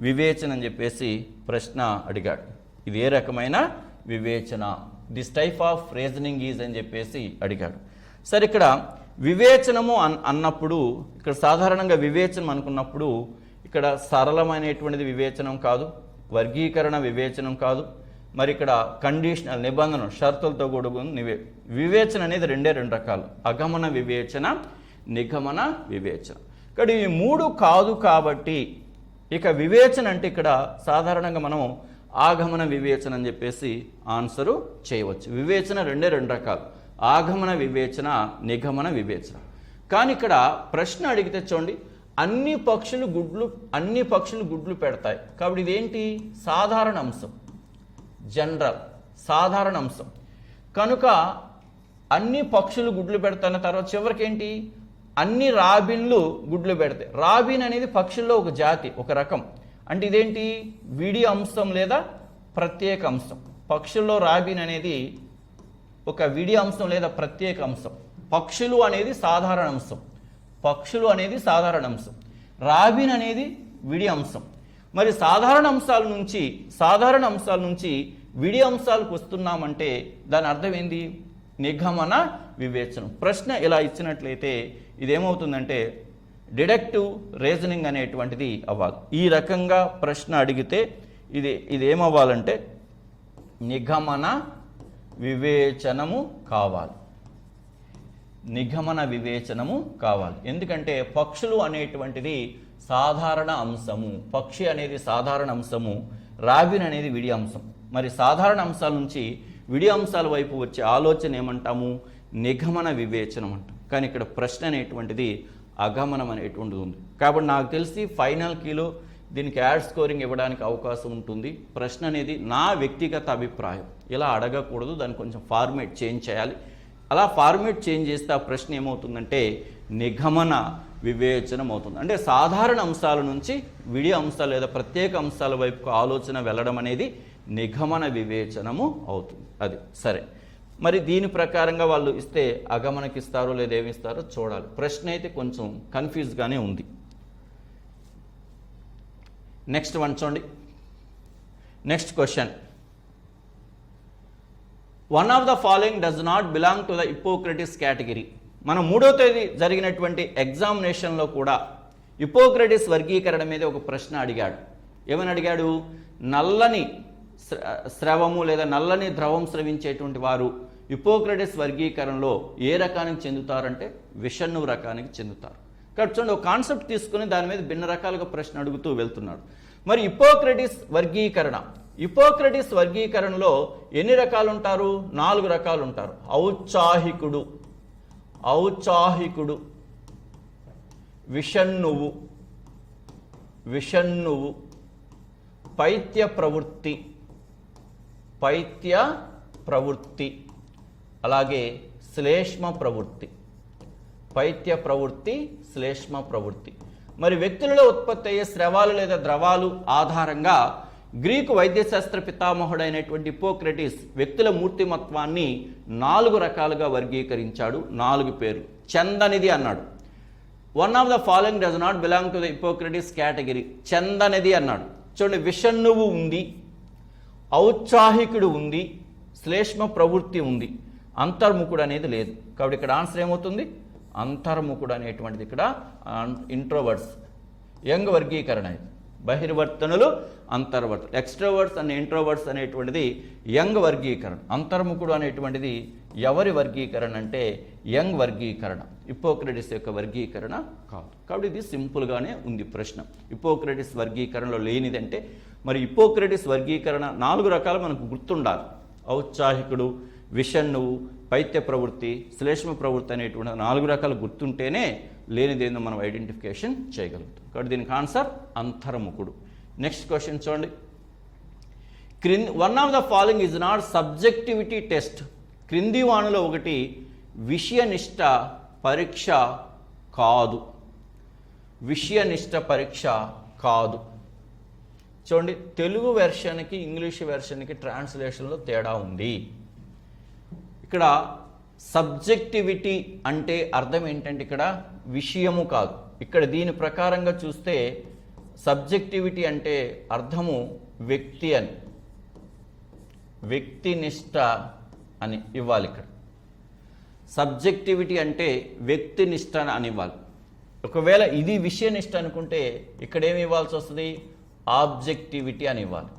వివేచన అని చెప్పేసి ప్రశ్న అడిగాడు. ఇది ఏ రకమైన వివేచన, this type of reasoning is అని చెప్పేసి అడిగాడు. సరే, ఇక్కడ వివేచనము అన్నప్పుడు, ఇక్కడ సాధారణంగా వివేచనం అనుకున్నప్పుడు ఇక్కడ సరళమైనటువంటిది వివేచనం కాదు, వర్గీకరణ వివేచనం కాదు, మరి ఇక్కడ కండిషనల్ నిబంధన షరతులతో కూడుకున్న వివేచన అనేది రెండు రకాలు, అగమన వివేచన, నిగమన వివేచన. ఇక్కడ ఈ మూడు కాదు కాబట్టి ఇక వివేచన అంటే ఇక్కడ సాధారణంగా మనం ఆగమన వివేచన అని చెప్పేసి ఆన్సరు చేయవచ్చు. వివేచన రెండు రకాలు, ఆగమన వివేచన, నిగమన వివేచన. కానీ ఇక్కడ ప్రశ్న అడిగితే చూడండి, అన్ని పక్షులు గుడ్లు పెడతాయి. కాబట్టి ఇదేంటి? సాధారణ అంశం, జనరల్ సాధారణ అంశం. కనుక అన్ని పక్షులు గుడ్లు పెడతాయన్న తర్వాత చివరికి ఏంటి? అన్ని రాబిన్లు గుడ్లు పెడతాయి. రాబిన్ అనేది పక్షుల్లో ఒక జాతి, ఒక రకం. అంటే ఇదేంటి? విడి అంశం లేదా ప్రత్యేక అంశం. పక్షుల్లో రాబిన్ అనేది ఒక విడి అంశం లేదా ప్రత్యేక అంశం. పక్షులు అనేది సాధారణ అంశం, రాబిన్ అనేది విడి అంశం. మరి సాధారణ అంశాల నుంచి విడి అంశాలకు వస్తున్నామంటే దాని అర్థం ఏంది? నిగమన వివేచనం. ప్రశ్న ఇలా ఇచ్చినట్లయితే ఇదేమవుతుందంటే డిడక్టివ్ రీజనింగ్ అనేటువంటిది అవ్వాలి. ఈ రకంగా ప్రశ్న అడిగితే ఇది ఏమవ్వాలంటే నిగమన వివేచనము కావాలి, నిగమన వివేచనము కావాలి. ఎందుకంటే పక్షులు అనేటువంటిది సాధారణ అంశము, పక్షి అనేది సాధారణ అంశము, రాబిన్ అనేది విడి అంశం. మరి సాధారణ అంశాల నుంచి విడి అంశాల వైపు వచ్చే ఆలోచన ఏమంటాము? నిగమన వివేచనం అంటాం. కానీ ఇక్కడ ప్రశ్న అనేటువంటిది అగమనం అనేటువంటిది ఉంది. కాబట్టి నాకు తెలిసి ఫైనల్ కీలో దీనికి యాడ్ స్కోరింగ్ ఇవ్వడానికి అవకాశం ఉంటుంది. ప్రశ్న అనేది నా వ్యక్తిగత అభిప్రాయం, ఇలా అడగకూడదు, దాన్ని కొంచెం ఫార్మేట్ చేంజ్ చేయాలి. అలా ఫార్మేట్ చేంజ్ చేస్తే ఆ ప్రశ్న ఏమవుతుందంటే నిగమన వివేచనం అవుతుంది. అంటే సాధారణ అంశాల నుంచి విడి అంశాలు లేదా ప్రత్యేక అంశాల వైపు ఆలోచన వెళ్ళడం అనేది నిగమన వివేచనము అవుతుంది. అది సరే. మరి దీని ప్రకారంగా వాళ్ళు ఇస్తే అగమనకి ఇస్తారో లేదా ఏమి ఇస్తారో చూడాలి. ప్రశ్న అయితే కొంచెం కన్ఫ్యూజ్గానే ఉంది. నెక్స్ట్ వన్ చూడండి. Next question, one of the following does not belong to the Hippocrates category. మనం 3వ తేదీ జరిగినటువంటి ఎగ్జామినేషన్లో కూడా హిప్పోక్రటిస్ వర్గీకరణ మీద ఒక ప్రశ్న అడిగాడు. ఏమని అడిగాడు? నల్లని స్రవము లేదా నల్లని ద్రవం స్రవించేటువంటి వారు హిప్పోక్రటిస్ వర్గీకరణలో ఏ రకానికి చెందుతారంటే విషణ్ణువు రకానికి చెందుతారు. కాబట్టి చూడండి, ఒక కాన్సెప్ట్ తీసుకుని దాని మీద భిన్న రకాలుగా ప్రశ్న అడుగుతూ వెళ్తున్నాడు. మరి హిప్పోక్రటిస్ వర్గీకరణలో ఎన్ని రకాలు ఉంటారు? 4 రకాలు ఉంటారు. ఔత్సాహికుడు, విషణ్ణువు, పైత్య ప్రవృత్తి, అలాగే శ్లేష్మ ప్రవృత్తి, పైత్య ప్రవృత్తి, శ్లేష్మ ప్రవృత్తి. మరి వ్యక్తులలో ఉత్పత్తి అయ్యే స్రవాలు లేదా ద్రవాలు ఆధారంగా గ్రీకు వైద్యశాస్త్ర పితామహుడైనటువంటి హిప్పోక్రటీస్ వ్యక్తుల మూర్తిమత్వాన్ని 4 రకాలుగా వర్గీకరించాడు. 4 పేర్లు. చందనిది అన్నాడు. One of the following does not belong to the Hippocrates category. చందనిది అన్నాడు. చూడండి, విషణువు ఉంది, ఔత్సాహికుడు ఉంది, శ్లేష్మ ప్రవృత్తి ఉంది, అంతర్ముఖుడు అనేది లేదు. కాబట్టి ఇక్కడ ఆన్సర్ ఏమవుతుంది? అంతర్ముఖుడు అనేటువంటిది ఇక్కడ ఇంట్రోవర్ట్స్, యంగ్ వర్గీకరణ. ఇది బహిర్వర్తనులు, అంతర్వర్తనులు. ఎక్స్ట్రోవర్ట్స్ అండ్ ఇంట్రోవర్ట్స్ అనేటువంటిది యంగ్ వర్గీకరణ. అంతర్ముఖుడు అనేటువంటిది ఎవరి వర్గీకరణ అంటే యంగ్ వర్గీకరణ, హిప్పోక్రటీస్ యొక్క వర్గీకరణ కాదు. కాబట్టి ఇది సింపుల్గానే ఉంది ప్రశ్న. హిప్పోక్రటీస్ వర్గీకరణలో లేనిదంటే మరి హిప్పోక్రటీస్ వర్గీకరణ 4 రకాలు మనకు గుర్తుండాలి. ఔత్సాహికుడు, విషణువు, పైత్య ప్రవృత్తి, శ్లేష్మ ప్రవృత్తి అనేటువంటి 4 రకాలు గుర్తుంటేనే లేనిదేందో మనం ఐడెంటిఫికేషన్ చేయగలుగుతాం. కాబట్టి దీనికి ఆన్సర్ అంతర్ముఖుడు. నెక్స్ట్ క్వశ్చన్ చూడండి. One of the following is not subjectivity test. క్రింది వాణిలో ఒకటి విషయనిష్ట పరీక్ష కాదు. విషయనిష్ట పరీక్ష కాదు. చూడండి, తెలుగు వెర్షన్కి ఇంగ్లీష్ వెర్షన్కి ట్రాన్స్లేషన్లో తేడా ఉంది. ఇక్కడ సబ్జెక్టివిటీ అంటే అర్థం ఏంటంటే ఇక్కడ విషయము కాదు. ఇక్కడ దీని ప్రకారంగా చూస్తే సబ్జెక్టివిటీ అంటే అర్థము వ్యక్తి అని, వ్యక్తినిష్ట అని ఇవ్వాలి. ఇక్కడ సబ్జెక్టివిటీ అంటే వ్యక్తినిష్ట అని ఇవ్వాలి. ఒకవేళ ఇది విషయనిష్ట అనుకుంటే ఇక్కడ ఏమి ఇవ్వాల్సి వస్తుంది? ఆబ్జెక్టివిటీ అని ఇవ్వాలి.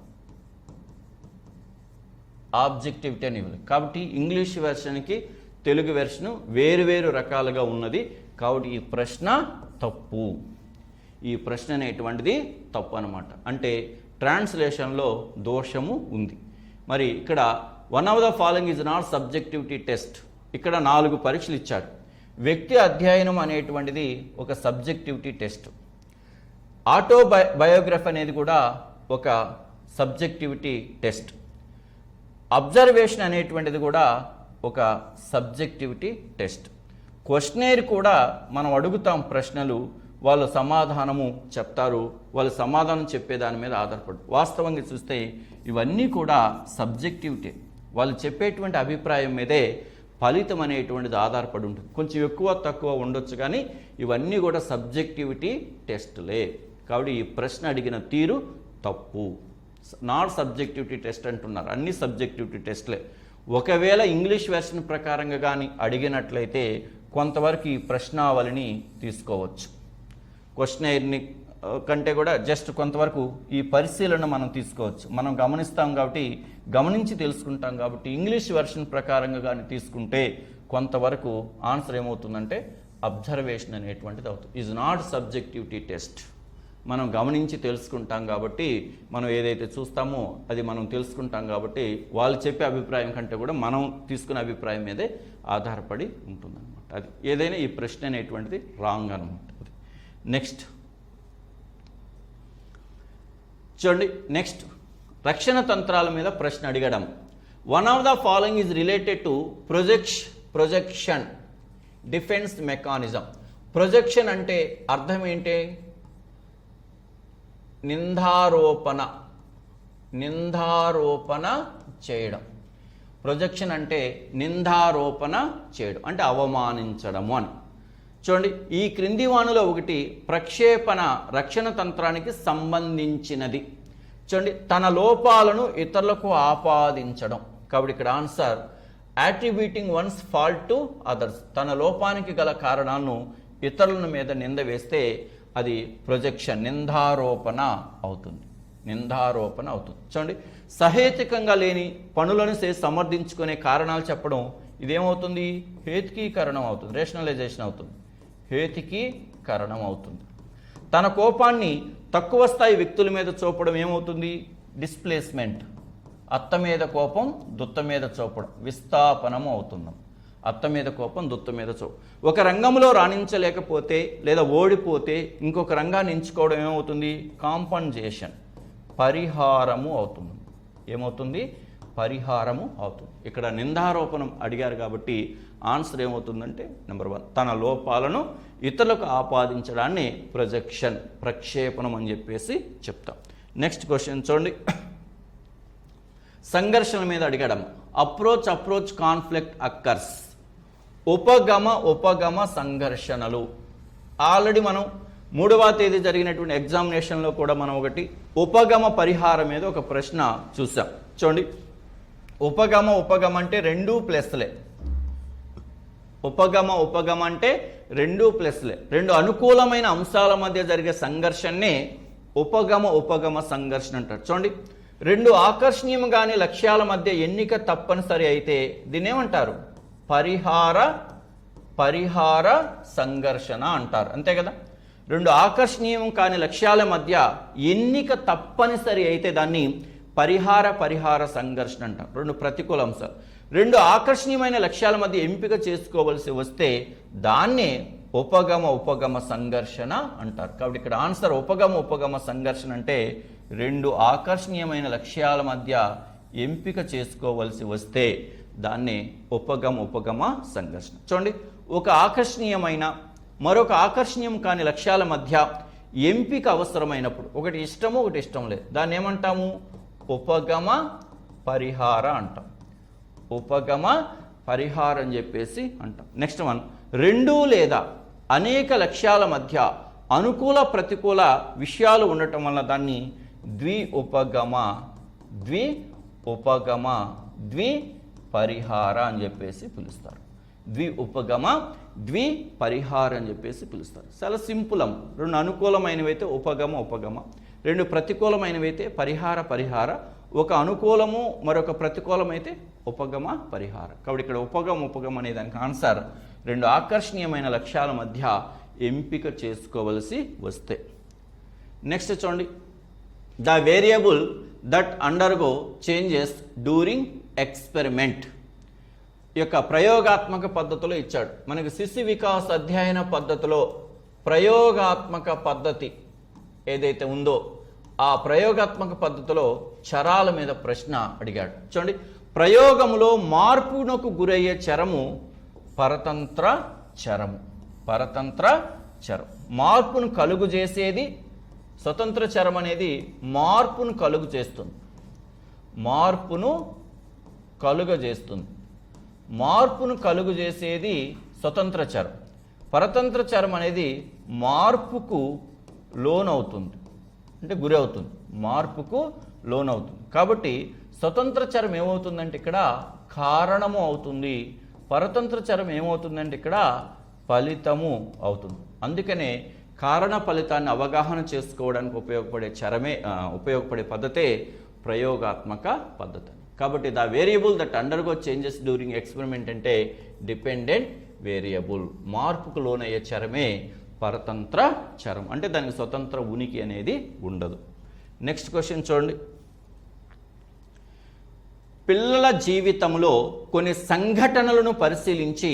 ఆబ్జెక్టివిటీ అని ఇవ్వాలి. కాబట్టి ఇంగ్లీష్ వెర్షన్కి తెలుగు వెర్షను వేరు రకాలుగా ఉన్నది. కాబట్టి ఈ ప్రశ్న తప్పు. ఈ ప్రశ్న అనేటువంటిది తప్పు అన్నమాట. అంటే ట్రాన్స్లేషన్లో దోషము ఉంది. మరి ఇక్కడ one of the following is not subjectivity test. ఇక్కడ 4 పరీక్షలు ఇచ్చాడు. వ్యక్తి అధ్యయనం అనేటువంటిది ఒక సబ్జెక్టివిటీ టెస్ట్. బయోగ్రఫీ అనేది కూడా ఒక సబ్జెక్టివిటీ టెస్ట్. అబ్జర్వేషన్ అనేటువంటిది కూడా ఒక సబ్జెక్టివిటీ టెస్ట్. క్వశ్చనైర్ కూడా మనం అడుగుతాం ప్రశ్నలు, వాళ్ళు సమాధానము చెప్తారు. వాళ్ళు సమాధానం చెప్పేదాని మీద ఆధారపడు. వాస్తవంగా చూస్తే ఇవన్నీ కూడా సబ్జెక్టివిటీ. వాళ్ళు చెప్పేటువంటి అభిప్రాయం మీదే ఫలితం అనేటువంటిది ఆధారపడి ఉంటుంది. కొంచెం ఎక్కువ తక్కువ ఉండొచ్చు, కానీ ఇవన్నీ కూడా సబ్జెక్టివిటీ టెస్టులే. కాబట్టి ఈ ప్రశ్న అడిగిన తీరు తప్పు. నాట్ సబ్జెక్టివిటీ టెస్ట్ అంటున్నారు. అన్ని సబ్జెక్టివిటీ టెస్ట్లే. ఒకవేళ ఇంగ్లీష్ వెర్షన్ ప్రకారంగా కానీ అడిగినట్లయితే కొంతవరకు ఈ ప్రశ్నావళిని తీసుకోవచ్చు. క్వశ్చనైర్ని కంటే కూడా జస్ట్ కొంతవరకు ఈ పరిశీలన మనం తీసుకోవచ్చు. మనం గమనిస్తాం కాబట్టి, గమనించి తెలుసుకుంటాం కాబట్టి ఇంగ్లీష్ వెర్షన్ ప్రకారంగా కానీ తీసుకుంటే కొంతవరకు ఆన్సర్ ఏమవుతుందంటే అబ్జర్వేషన్ అనేటువంటిది అవుతుంది. Is not subjectivity test. మనం గమనించి తెలుసుకుంటాం కాబట్టి, మనం ఏదైతే చూస్తామో అది మనం తెలుసుకుంటాం కాబట్టి వాళ్ళు చెప్పే అభిప్రాయం కంటే కూడా మనం తీసుకునే అభిప్రాయం మీదే ఆధారపడి ఉంటుందన్నమాట. అది ఏదైనా ఈ ప్రశ్న అనేటువంటిది రాంగ్ అనమాట. నెక్స్ట్ చూడండి. నెక్స్ట్ రక్షణ తంత్రాల మీద ప్రశ్న అడగడం. One of the following is related to projection defence mechanism. Projection అంటే అర్థం ఏంటి? నిందారోపణ చేయడం. ప్రొజెక్షన్ అంటే నిందారోపణ చేయడం, అంటే అవమానించడము అని. చూడండి, ఈ క్రింది వాణిలో ఒకటి ప్రక్షేపణ రక్షణ తంత్రానికి సంబంధించినది. చూడండి, తన లోపాలను ఇతరులకు ఆపాదించడం. కాబట్టి ఇక్కడ answer attributing once fault to others. తన లోపానికి గల కారణాలను ఇతరుల మీద నింద వేస్తే అది ప్రొజెక్షన్, నిందారోపణ అవుతుంది. నిందారోపణ అవుతుంది. చూడండి, సహేతుకంగా లేని పనులను సమర్థించుకునే కారణాలు చెప్పడం, ఇదేమవుతుంది? హేతుకీకరణం అవుతుంది, రేషనలైజేషన్ అవుతుంది, హేతుకీకరణం అవుతుంది. తన కోపాన్ని తక్కువ స్థాయి వ్యక్తుల మీద చూపడం ఏమవుతుంది? డిస్ప్లేస్మెంట్. అత్త మీద కోపం దుత్త మీద చూపడం విస్థాపనము అవుతుంది. అత్త మీద కోపం దుత్త మీద చూపడం. ఒక రంగంలో రాణించలేకపోతే లేదా ఓడిపోతే ఇంకొక రంగాన్ని ఎంచుకోవడం ఏమవుతుంది? కాంపన్సేషన్, పరిహారము అవుతుంది. ఏమవుతుంది? పరిహారము అవుతుంది. ఇక్కడ నిందారోపణం అడిగారు కాబట్టి ఆన్సర్ ఏమవుతుందంటే నెంబర్ 1, తన లోపాలను ఇతరులకు ఆపాదించడాన్ని ప్రక్షేపణం అని చెప్పేసి చెప్తాం. నెక్స్ట్ క్వశ్చన్ చూడండి. సంఘర్షణ మీద అడిగాడమ్మ. Approach conflict occurs. ఉపగమ సంఘర్షణలు. ఆల్రెడీ మనం 3వ తేదీ జరిగినటువంటి ఎగ్జామినేషన్లో కూడా మనం ఒకటి ఉపగమ పరిహారం మీద ఒక ప్రశ్న చూసాం. చూడండి, ఉపగమ అంటే 2 ప్లస్లే. ఉపగమ అంటే 2 ప్లస్లే. 2 అనుకూలమైన అంశాల మధ్య జరిగే సంఘర్షణనే ఉపగమ సంఘర్షణ అంటారు. చూడండి, 2 ఆకర్షణీయం కాని లక్ష్యాల మధ్య ఎన్నిక తప్పనిసరి అయితే దీన్ని ఏమంటారు? పరిహార సంఘర్షణ అంటారు. అంతే కదా. 2 ఆకర్షణీయం కాని లక్ష్యాల మధ్య ఎన్నిక తప్పనిసరి అయితే దాన్ని పరిహార సంఘర్షణ అంటారు. 2 ప్రతికూల అంశాలు, 2 ఆకర్షణీయమైన లక్ష్యాల మధ్య ఎంపిక చేసుకోవలసి వస్తే దాన్నే ఉపగమ సంఘర్షణ అంటారు. కాబట్టి ఇక్కడ ఆన్సర్ ఉపగమ సంఘర్షణ అంటే 2 ఆకర్షణీయమైన లక్ష్యాల మధ్య ఎంపిక చేసుకోవలసి వస్తే దాన్నే ఉపగమ సంఘర్షణ. చూడండి, ఒక ఆకర్షణీయమైన మరొక ఆకర్షణీయం కాని లక్ష్యాల మధ్య ఎంపిక అవసరమైనప్పుడు, ఒకటి ఇష్టము ఒకటి ఇష్టం లేదు, దాన్ని ఏమంటాము? ఉపగమ పరిహార అంటాం. ఉపగమ పరిహారం అని చెప్పేసి అంటాం. నెక్స్ట్ 1, 2 లేదా అనేక లక్ష్యాల మధ్య అనుకూల ప్రతికూల విషయాలు ఉండటం వల్ల దాన్ని ద్విపరిహార అని చెప్పేసి పిలుస్తారు. ద్విపరిహార అని చెప్పేసి పిలుస్తారు. చాలా సింపుల్. 2 అనుకూలమైనవైతే ఉపగమ, 2 ప్రతికూలమైనవైతే పరిహార, ఒక అనుకూలము మరొక ప్రతికూలమైతే ఉపగమ పరిహార. కాబట్టి ఇక్కడ ఉపగమ అనే దానికి ఆన్సర్ 2 ఆకర్షణీయమైన లక్ష్యాల మధ్య ఎంపిక చేసుకోవలసి వస్తే. నెక్స్ట్ చూడండి, the variable that undergo changes during experiment. ఈ యొక్క ప్రయోగాత్మక పద్ధతిలో ఇచ్చాడు మనకి. శిశు వికాస్ అధ్యయన పద్ధతిలో ప్రయోగాత్మక పద్ధతి ఏదైతే ఉందో ఆ ప్రయోగాత్మక పద్ధతిలో చరాల మీద ప్రశ్న అడిగాడు. చూడండి, ప్రయోగములో మార్పునకు గురయ్యే చరము పరతంత్ర చరం. మార్పును కలుగు చేసేది స్వతంత్ర చరం అనేది మార్పును కలుగు చేస్తుంది. మార్పును కలుగు చేసేది స్వతంత్ర చరం. పరతంత్ర చరం అనేది మార్పుకు లోనవుతుంది, అంటే గురి అవుతుంది, మార్పుకు లోనవుతుంది. కాబట్టి స్వతంత్ర చరం ఏమవుతుందంటే ఇక్కడ కారణము అవుతుంది, పరతంత్ర చరం ఏమవుతుందంటే ఇక్కడ ఫలితము అవుతుంది. అందుకనే కారణ ఫలితాన్ని అవగాహన చేసుకోవడానికి ఉపయోగపడే పద్ధతే ప్రయోగాత్మక పద్ధతి. కాబట్టి the variable that undergo changes during experiment అంటే డిపెండెంట్ వేరియబుల్, మార్పుకు లోనయ్యే చరమే పరతంత్ర చరం, అంటే దానికి స్వతంత్ర ఉనికి అనేది ఉండదు. నెక్స్ట్ క్వశ్చన్ చూడండి, పిల్లల జీవితంలో కొన్ని సంఘటనలను పరిశీలించి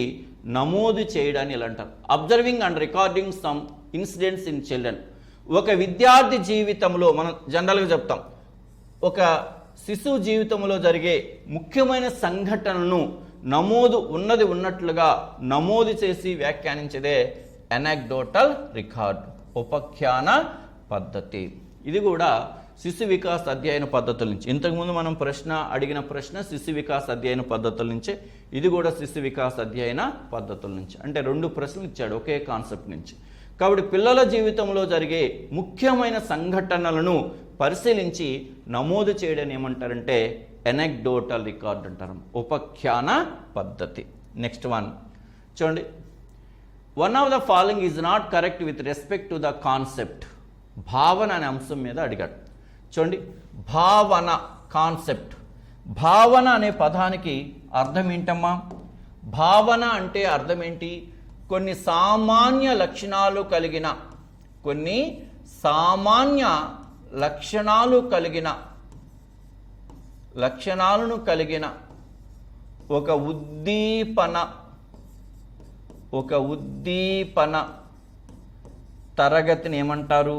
నమోదు చేయడాన్ని ఇలా అంటారు. Observing and recording some incidents in children. ఒక విద్యార్థి జీవితంలో మనం జనరల్గా చెప్తాం, ఒక శిశువు జీవితంలో జరిగే ముఖ్యమైన సంఘటనలను ఉన్నట్లుగా నమోదు చేసి వ్యాఖ్యానించేదే ఎనాక్డోటల్ రికార్డ్, ఉపఖ్యాన పద్ధతి. ఇది కూడా శిశు వికాస్ అధ్యయన పద్ధతుల నుంచి. ఇంతకుముందు మనం అడిగిన ప్రశ్న శిశు వికాస్ అధ్యయన పద్ధతుల నుంచే, ఇది కూడా శిశు వికాస్ అధ్యయన పద్ధతుల నుంచి. అంటే 2 ప్రశ్నలు ఇచ్చాడు ఒకే కాన్సెప్ట్ నుంచి. కాబట్టి పిల్లల జీవితంలో జరిగే ముఖ్యమైన సంఘటనలను పరిశీలించి నమోదు చేయడం ఏమంటారంటే ఎనాక్డోటల్ రికార్డ్ అంటారు, ఉపఖ్యాన పద్ధతి. నెక్స్ట్ 1 చూడండి, one of the following is not correct with respect to the concept. భావన అనే అంశం మీద అడిగాడు. చూడండి, భావన కాన్సెప్ట్. భావన అనే పదానికి అర్థం ఏంటమ్మా? భావన అంటే అర్థం ఏంటి? కొన్ని సామాన్య లక్షణాలు కలిగిన లక్షణాలను కలిగిన ఒక ఉద్దీపన తరగతిని ఏమంటారు?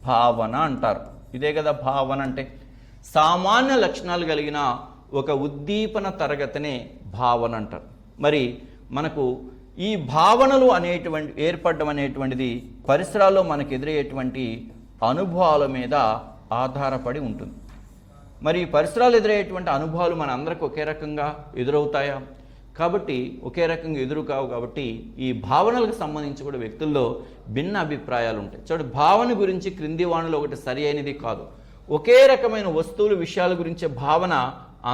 భావన అంటారు. ఇదే కదా భావన అంటే. సామాన్య లక్షణాలు కలిగిన ఒక ఉద్దీపన తరగతినే భావన అంటారు. మరి మనకు ఈ భావనలు ఏర్పడడం అనేటువంటిది పరిసరాల్లో మనకు ఎదురయ్యేటువంటి అనుభవాల మీద ఆధారపడి ఉంటుంది. మరి పరిసరాలు ఎదురయ్యేటువంటి అనుభవాలు మన అందరికి ఒకే రకంగా ఎదురవుతాయా? కాబట్టి ఒకే రకంగా ఎదురు కావు. కాబట్టి ఈ భావనలకు సంబంధించి కూడా వ్యక్తుల్లో భిన్న అభిప్రాయాలు ఉంటాయి. చూడండి, భావన గురించి క్రింది వాణిలో ఒకటి సరి అయినది కాదు. ఒకే రకమైన వస్తువులు విషయాల గురించే భావన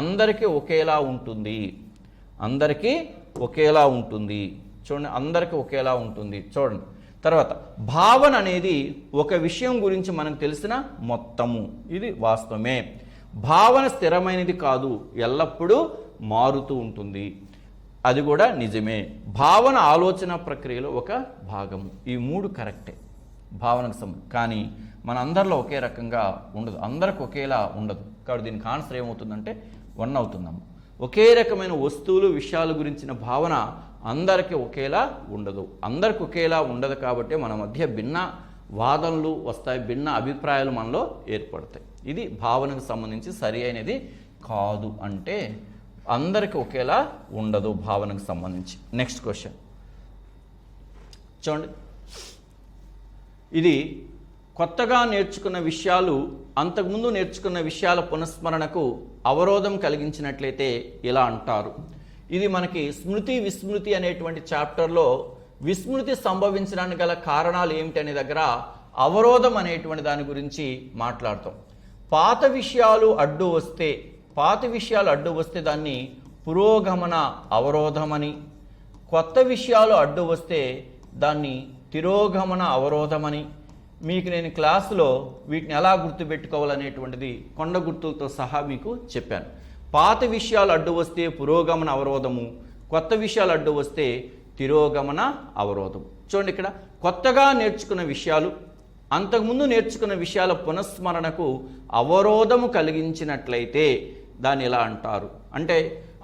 అందరికీ ఒకేలా ఉంటుంది. అందరికీ ఒకేలా ఉంటుంది. చూడండి, అందరికీ ఒకేలా ఉంటుంది. చూడండి, తర్వాత భావన అనేది ఒక విషయం గురించి మనకు తెలిసిన మొత్తము. ఇది వాస్తవమే. భావన స్థిరమైనది కాదు, ఎల్లప్పుడూ మారుతూ ఉంటుంది. అది కూడా నిజమే. భావన ఆలోచన ప్రక్రియలో ఒక భాగము. ఈ మూడు కరెక్టే భావనకు సంబంధించి. కానీ మన అందరిలో ఒకే రకంగా ఉండదు, అందరికి ఒకేలా ఉండదు. కాబట్టి దీనికి ఆన్సర్ ఏమవుతుందంటే 1 అవుతుందమ్మ. ఒకే రకమైన వస్తువులు విషయాల గురించిన భావన అందరికీ ఒకేలా ఉండదు. అందరికి ఒకేలా ఉండదు కాబట్టి మన మధ్య భిన్న వాదనలు వస్తాయి, భిన్న అభిప్రాయాలు మనలో ఏర్పడతాయి. ఇది భావనకు సంబంధించి సరి అయినది కాదు. అంటే అందరికి ఒకేలా ఉండదు భావనకు సంబంధించి. నెక్స్ట్ క్వశ్చన్ చూడండి, ఇది కొత్తగా నేర్చుకున్న విషయాలు అంతకుముందు నేర్చుకున్న విషయాల పునఃస్మరణకు అవరోధం కలిగించినట్లయితే ఇలా అంటారు. ఇది మనకి స్మృతి విస్మృతి అనేటువంటి చాప్టర్లో విస్మృతి సంభవించడానికి గల కారణాలు ఏమిటి అనే దగ్గర అవరోధం అనేటువంటి దాని గురించి మాట్లాడతాం. పాత విషయాలు అడ్డు వస్తే దాన్ని పురోగమన అవరోధమని, కొత్త విషయాలు అడ్డు వస్తే దాన్ని తిరోగమన అవరోధమని, మీకు నేను క్లాసులో వీటిని ఎలా గుర్తుపెట్టుకోవాలనేటువంటిది కొండ గుర్తులతో సహా మీకు చెప్పాను. పాత విషయాలు అడ్డు వస్తే పురోగమన అవరోధము, కొత్త విషయాలు అడ్డు వస్తే తిరోగమన అవరోధం. చూడండి, ఇక్కడ కొత్తగా నేర్చుకున్న విషయాలు అంతకుముందు నేర్చుకున్న విషయాల పునఃస్మరణకు అవరోధము కలిగించినట్లయితే దాన్ని ఎలా అంటారు అంటే,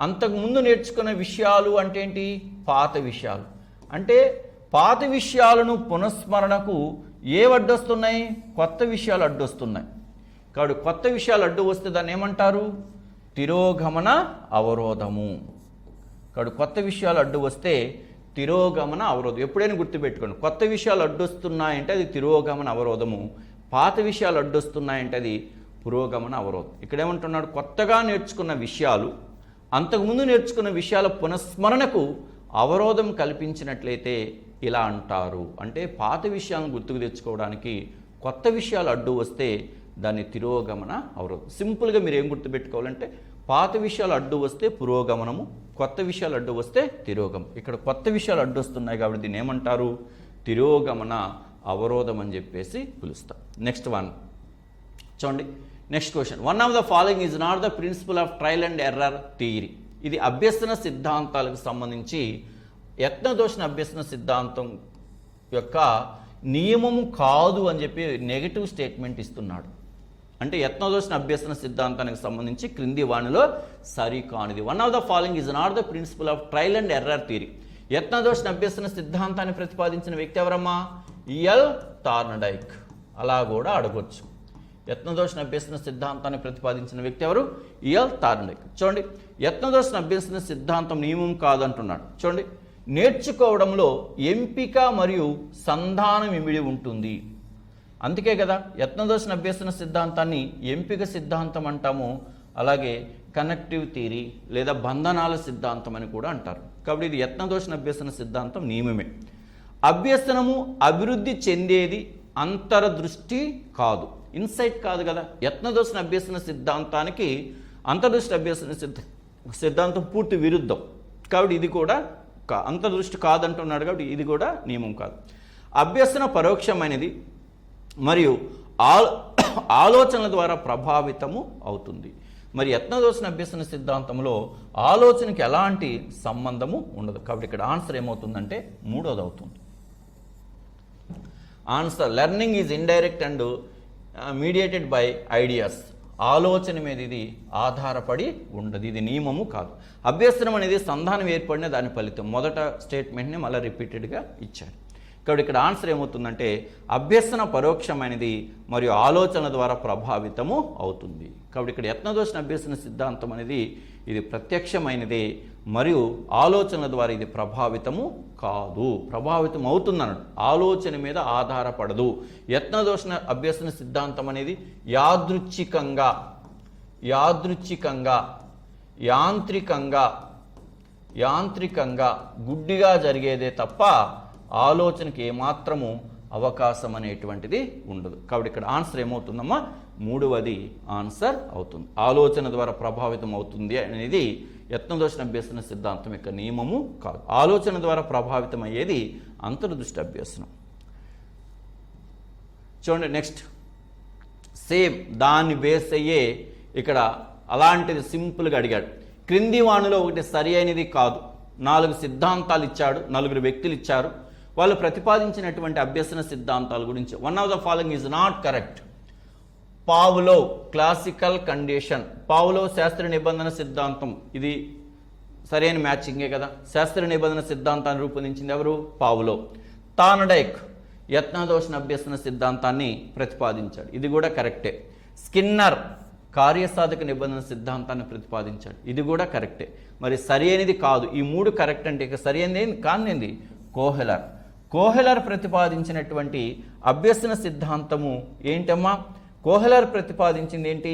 అంతకుముందు నేర్చుకున్న విషయాలు అంటే ఏంటి? పాత విషయాలు. అంటే పాత విషయాలను పునఃస్మరణకు అడ్డొస్తున్నాయి? కొత్త విషయాలు అడ్డొస్తున్నాయి. కాబట్టి కొత్త విషయాలు అడ్డు వస్తే దాన్ని ఏమంటారు? తిరోగమన అవరోధము. కాబట్టి కొత్త విషయాలు అడ్డు వస్తే తిరోగమన అవరోధం. ఎప్పుడైనా గుర్తుపెట్టుకోండి, కొత్త విషయాలు అడ్డొస్తున్నాయంటే అది తిరోగమన అవరోధము, పాత విషయాలు అడ్డొస్తున్నాయంటే అది పురోగమన అవరోధం. ఇక్కడ ఏమంటున్నాడు? కొత్తగా నేర్చుకున్న విషయాలు అంతకుముందు నేర్చుకున్న విషయాల పునఃస్మరణకు అవరోధం కల్పించినట్లయితే ఇలా అంటారు. అంటే పాత విషయాలను గుర్తుకు తెచ్చుకోవడానికి కొత్త విషయాలు అడ్డు వస్తే దాన్ని తిరోగమన అవరోధం. సింపుల్గా మీరు ఏం గుర్తుపెట్టుకోవాలంటే, పాత విషయాలు అడ్డు వస్తే పురోగమనము, కొత్త విషయాలు అడ్డు వస్తే తిరోగమనం. ఇక్కడ కొత్త విషయాలు అడ్డు వస్తున్నాయి కాబట్టి దీన్ని ఏమంటారు? తిరోగమన అవరోధం అని చెప్పేసి పిలుస్తాం. నెక్స్ట్ వన్ చూడండి, next question. 1 of the following is not the principle of trial and error theory. ఇది అభ్యసన సిద్ధాంతాలకు సంబంధించి యత్నదోషణ అభ్యసన సిద్ధాంతం యొక్క నియమము కాదు అని చెప్పి నెగటివ్ స్టేట్మెంట్ ఇస్తున్నాడు. అంటే యత్నదోషణ అభ్యసన సిద్ధాంతానికి సంబంధించి క్రింది వాణిలో సరికానిది. 1 of the following is not the principle of trial and error theory. యత్నదోషణ అభ్యసన సిద్ధాంతాన్ని ప్రతిపాదించిన వ్యక్తి ఎవరమ్మా? L Thorndike. అలా కూడా అడగొచ్చు. యత్నదోషణ అభ్యసన సిద్ధాంతాన్ని ప్రతిపాదించిన వ్యక్తి ఎవరు? L Thorndike. చూడండి, యత్నదోషణ అభ్యసన సిద్ధాంతం నియమం కాదంటున్నాడు. చూడండి, నేర్చుకోవడంలో ఎంపిక మరియు సంధానం ఇమిడి ఉంటుంది. అందుకే కదా యత్నదోషణ అభ్యసన సిద్ధాంతాన్ని ఎంపిక సిద్ధాంతం అంటాము. అలాగే కనెక్టివ్ థియరీ లేదా బంధనాల సిద్ధాంతం అని కూడా అంటారు. కాబట్టి ఇది యత్నదోషణ అభ్యసన సిద్ధాంతం నియమమే. అభ్యసనము అభివృద్ధి చెందేది అంతర్దృష్టి కాదు, ఇన్సైట్ కాదు కదా. యత్నదోషణ అభ్యసన సిద్ధాంతానికి అంతర్దృష్టి అభ్యసన సిద్ధాంతం పూర్తి విరుద్ధం. కాబట్టి ఇది కూడా అంతర్దృష్టి కాదంటున్నాడు. కాబట్టి ఇది కూడా నియమం కాదు. అభ్యసన పరోక్షమైనది మరియు ఆలోచనల ద్వారా ప్రభావితము అవుతుంది. మరి యత్నదోషణ అభ్యసన సిద్ధాంతంలో ఆలోచనకి ఎలాంటి సంబంధము ఉండదు. కాబట్టి ఇక్కడ ఆన్సర్ ఏమవుతుందంటే 3వ అవుతుంది. Answer learning is indirect and mediated by ideas. ఆలోచన మీద ఇది ఆధారపడి ఉండదు, ఇది నియమము కాదు. అభ్యసనం అనేది సంధానం ఏర్పడిన దాని ఫలితం. మొదట స్టేట్మెంట్ని మళ్ళీ రిపీటెడ్గా ఇచ్చారు. కాబట్టి ఇక్కడ ఆన్సర్ ఏమవుతుందంటే అభ్యసన పరోక్షమైనది మరియు ఆలోచన ద్వారా ప్రభావితము అవుతుంది. కాబట్టి ఇక్కడ యత్నదోషణ అభ్యసన సిద్ధాంతం అనేది ఇది ప్రత్యక్షమైనది మరియు ఆలోచన ద్వారా ఇది ప్రభావితము కాదు, ప్రభావితం అవుతుందన్నాడు, ఆలోచన మీద ఆధారపడదు. యత్నదోషణ అభ్యసన సిద్ధాంతం అనేది యాదృచ్ఛికంగా యాంత్రికంగా గుడ్డిగా జరిగేదే తప్ప ఆలోచనకి ఏమాత్రము అవకాశం అనేటువంటిది ఉండదు. కాబట్టి ఇక్కడ ఆన్సర్ ఏమవుతుందమ్మా, మూడవది ఆన్సర్ అవుతుంది. ఆలోచన ద్వారా ప్రభావితం అవుతుంది అనేది యత్నదోషణ అభ్యసన సిద్ధాంతం యొక్క నియమము కాదు. ఆలోచన ద్వారా ప్రభావితం అయ్యేది అంతర్దృష్టి అభ్యసనం. చూడండి నెక్స్ట్, సేమ్ దాన్ని బేస్ అయ్యే ఇక్కడ అలాంటిది సింపుల్గా అడిగాడు. క్రింది వాణిలో ఒకటి సరి అయినది కాదు. 4 సిద్ధాంతాలు ఇచ్చాడు, 4 వ్యక్తులు ఇచ్చారు. వాళ్ళు ప్రతిపాదించినటువంటి అభ్యసన సిద్ధాంతాల గురించి one of the following is not correct. Pavlo classical condition, Pavlo శాస్త్రీయ నిబంధన సిద్ధాంతం, ఇది సరైన మ్యాచింగే కదా. శాస్త్రీయ నిబంధన సిద్ధాంతాన్ని రూపొందించింది ఎవరు? పావ్లో. తార్నడైక్ యత్నదోషణ అభ్యసన సిద్ధాంతాన్ని ప్రతిపాదించాడు, ఇది కూడా కరెక్టే. స్కిన్నర్ కార్యసాధక నిబంధన సిద్ధాంతాన్ని ప్రతిపాదించాడు, ఇది కూడా కరెక్టే. మరి సరి అయినది కాదు, ఈ 3 కరెక్ట్ అంటే ఇక సరి అయినది కానిది కోహెలర్ ప్రతిపాదించినటువంటి అభ్యసన సిద్ధాంతము ఏంటమ్మా? కోహెలర్ ప్రతిపాదించింది ఏంటి?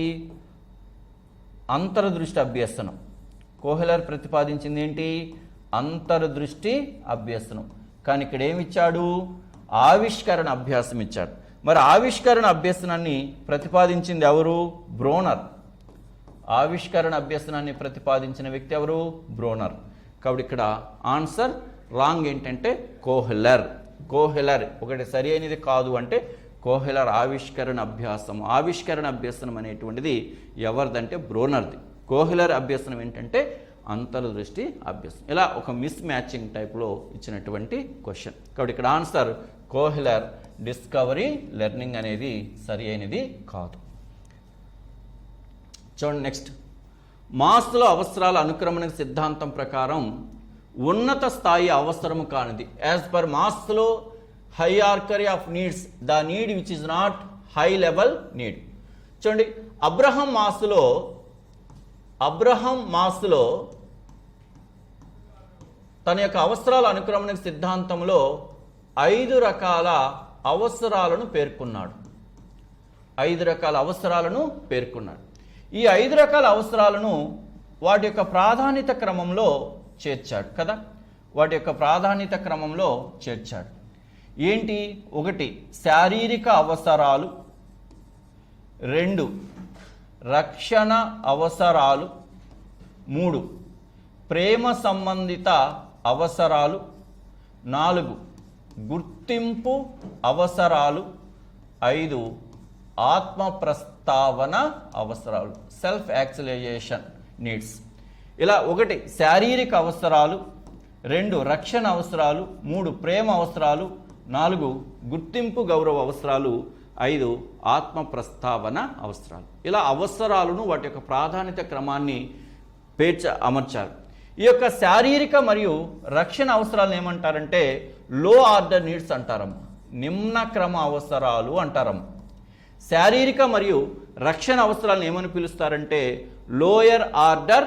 అంతర్దృష్టి అభ్యసనం. కోహెలర్ ప్రతిపాదించింది ఏంటి? అంతర్దృష్టి అభ్యసనం. కానీ ఇక్కడ ఏమిచ్చాడు? ఆవిష్కరణ అభ్యాసం ఇచ్చాడు. మరి ఆవిష్కరణ అభ్యసనాన్ని ప్రతిపాదించింది ఎవరు? బ్రోనర్. ఆవిష్కరణ అభ్యసనాన్ని ప్రతిపాదించిన వ్యక్తి ఎవరు? బ్రోనర్. కాబట్టి ఇక్కడ ఆన్సర్ రాంగ్ ఏంటంటే కోహెలర్. ఒకటి సరి అయినది కాదు అంటే కోహెలర్ ఆవిష్కరణ అభ్యసనం అనేటువంటిది ఎవరిదంటే బ్రోనర్ది. కోహెలర్ అభ్యసనం ఏంటంటే అంతర్దృష్టి అభ్యసనం. ఇలా ఒక మిస్ మ్యాచింగ్ టైప్లో ఇచ్చినటువంటి క్వశ్చన్. కాబట్టి ఇక్కడ ఆన్సర్ కోహెలర్ డిస్కవరీ లెర్నింగ్ అనేది సరి అయినది కాదు. చూడండి నెక్స్ట్, మాస్లో అవసరాల అనుక్రమణ సిద్ధాంతం ప్రకారం ఉన్నత స్థాయి అవసరము కానిది. As per Maslow hierarchy of needs, the need which is not high level need. చూడండి, అబ్రహం మాస్లో తన యొక్క అవసరాల అనుక్రమణ సిద్ధాంతంలో 5 రకాల అవసరాలను పేర్కొన్నాడు. 5 రకాల అవసరాలను పేర్కొన్నాడు. ఈ 5 రకాల అవసరాలను వాటి యొక్క ప్రాధాన్యత క్రమంలో చేర్చాడు కదా. వాటి యొక్క ప్రాధాన్యత క్రమంలో చేర్చాడు. ఏంటి? 1 శారీరక అవసరాలు, 2 రక్షణ అవసరాలు, 3 ప్రేమ సంబంధిత అవసరాలు, 4 గుర్తింపు అవసరాలు, 5 ఆత్మ ప్రస్తావన అవసరాలు, సెల్ఫ్ యాక్చువలైజేషన్ నీడ్స్. ఇలా 1 శారీరక అవసరాలు, 2 రక్షణ అవసరాలు, 3 ప్రేమ అవసరాలు, 4 గుర్తింపు గౌరవ అవసరాలు, 5 ఆత్మ ప్రస్తావన అవసరాలు. ఇలా అవసరాలను వాటి యొక్క ప్రాధాన్యత క్రమాన్ని అమర్చారు. ఈ యొక్క శారీరక మరియు రక్షణ అవసరాలను ఏమంటారంటే లో ఆర్డర్ నీడ్స్ అంటారమ్మ, నిమ్న క్రమ అవసరాలు అంటారమ్మ. శారీరక మరియు రక్షణ అవసరాలను ఏమని పిలుస్తారంటే లోయర్ ఆర్డర్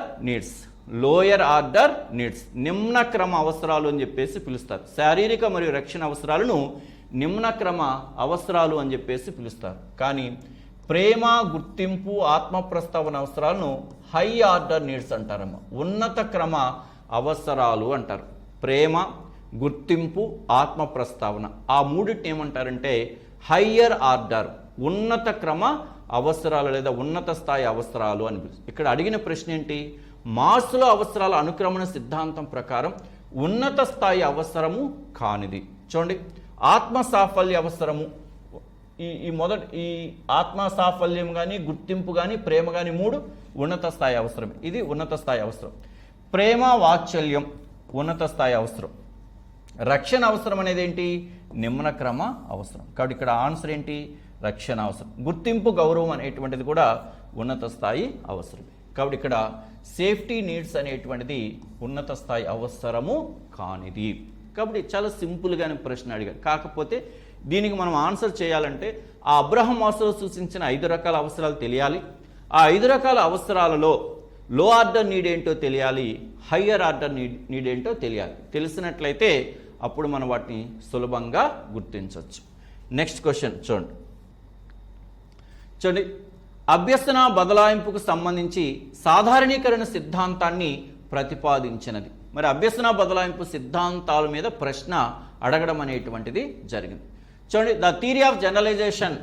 నీడ్స్, నిమ్న క్రమ అవసరాలు అని చెప్పేసి పిలుస్తారు. శారీరక మరియు రక్షణ అవసరాలను నిమ్న క్రమ అవసరాలు అని చెప్పేసి పిలుస్తారు. కానీ ప్రేమ, గుర్తింపు, ఆత్మ ప్రస్తావన అవసరాలను హై ఆర్డర్ నీడ్స్ అంటారమ్మ, ఉన్నత క్రమ అవసరాలు అంటారు. ప్రేమ, గుర్తింపు, ఆత్మ ప్రస్తావన, ఆ మూడింటిని ఏమంటారంటే హయ్యర్ ఆర్డర్, ఉన్నత క్రమ అవసరాలు లేదా ఉన్నత స్థాయి అవసరాలు అని పిలుస్తారు. ఇక్కడ అడిగిన ప్రశ్న ఏంటి? మాస్లో అవసరాల అనుక్రమణ సిద్ధాంతం ప్రకారం ఉన్నత స్థాయి అవసరము కానిది. చూడండి, ఆత్మ సాఫల్య అవసరము, ఈ ఆత్మ సాఫల్యం కానీ, గుర్తింపు కానీ, ప్రేమ కానీ 3 ఉన్నత స్థాయి అవసరం. ఇది ఉన్నత స్థాయి అవసరం. ప్రేమ, వాత్సల్యం ఉన్నత స్థాయి అవసరం. రక్షణ అవసరం అనేది ఏంటి? నిమ్న క్రమ అవసరం. కాబట్టి ఇక్కడ ఆన్సర్ ఏంటి? రక్షణ అవసరం. గుర్తింపు, గౌరవం అనేటువంటిది కూడా ఉన్నత స్థాయి అవసరం. కాబట్టి ఇక్కడ సేఫ్టీ నీడ్స్ అనేటువంటిది ఉన్నత స్థాయి అవసరము కానిది. కాబట్టి చాలా సింపుల్గానే ప్రశ్న అడిగాడు. కాకపోతే దీనికి మనం ఆన్సర్ చేయాలంటే ఆ అబ్రహం మాస్లో సూచించిన 5 రకాల అవసరాలు తెలియాలి. ఆ 5 రకాల అవసరాలలో లో ఆర్డర్ నీడ్ ఏంటో తెలియాలి, హయ్యర్ ఆర్డర్ నీడ్ ఏంటో తెలియాలి. తెలిసినట్లయితే అప్పుడు మనం వాటిని సులభంగా గుర్తించవచ్చు. నెక్స్ట్ క్వశ్చన్ చూడండి. అభ్యసన బదలాయింపుకు సంబంధించి సాధారణీకరణ సిద్ధాంతాన్ని ప్రతిపాదించినది. మరి అభ్యసన బదలాయింపు సిద్ధాంతాల మీద ప్రశ్న అడగడం అనేటువంటిది జరిగింది. చూడండి, the theory of generalization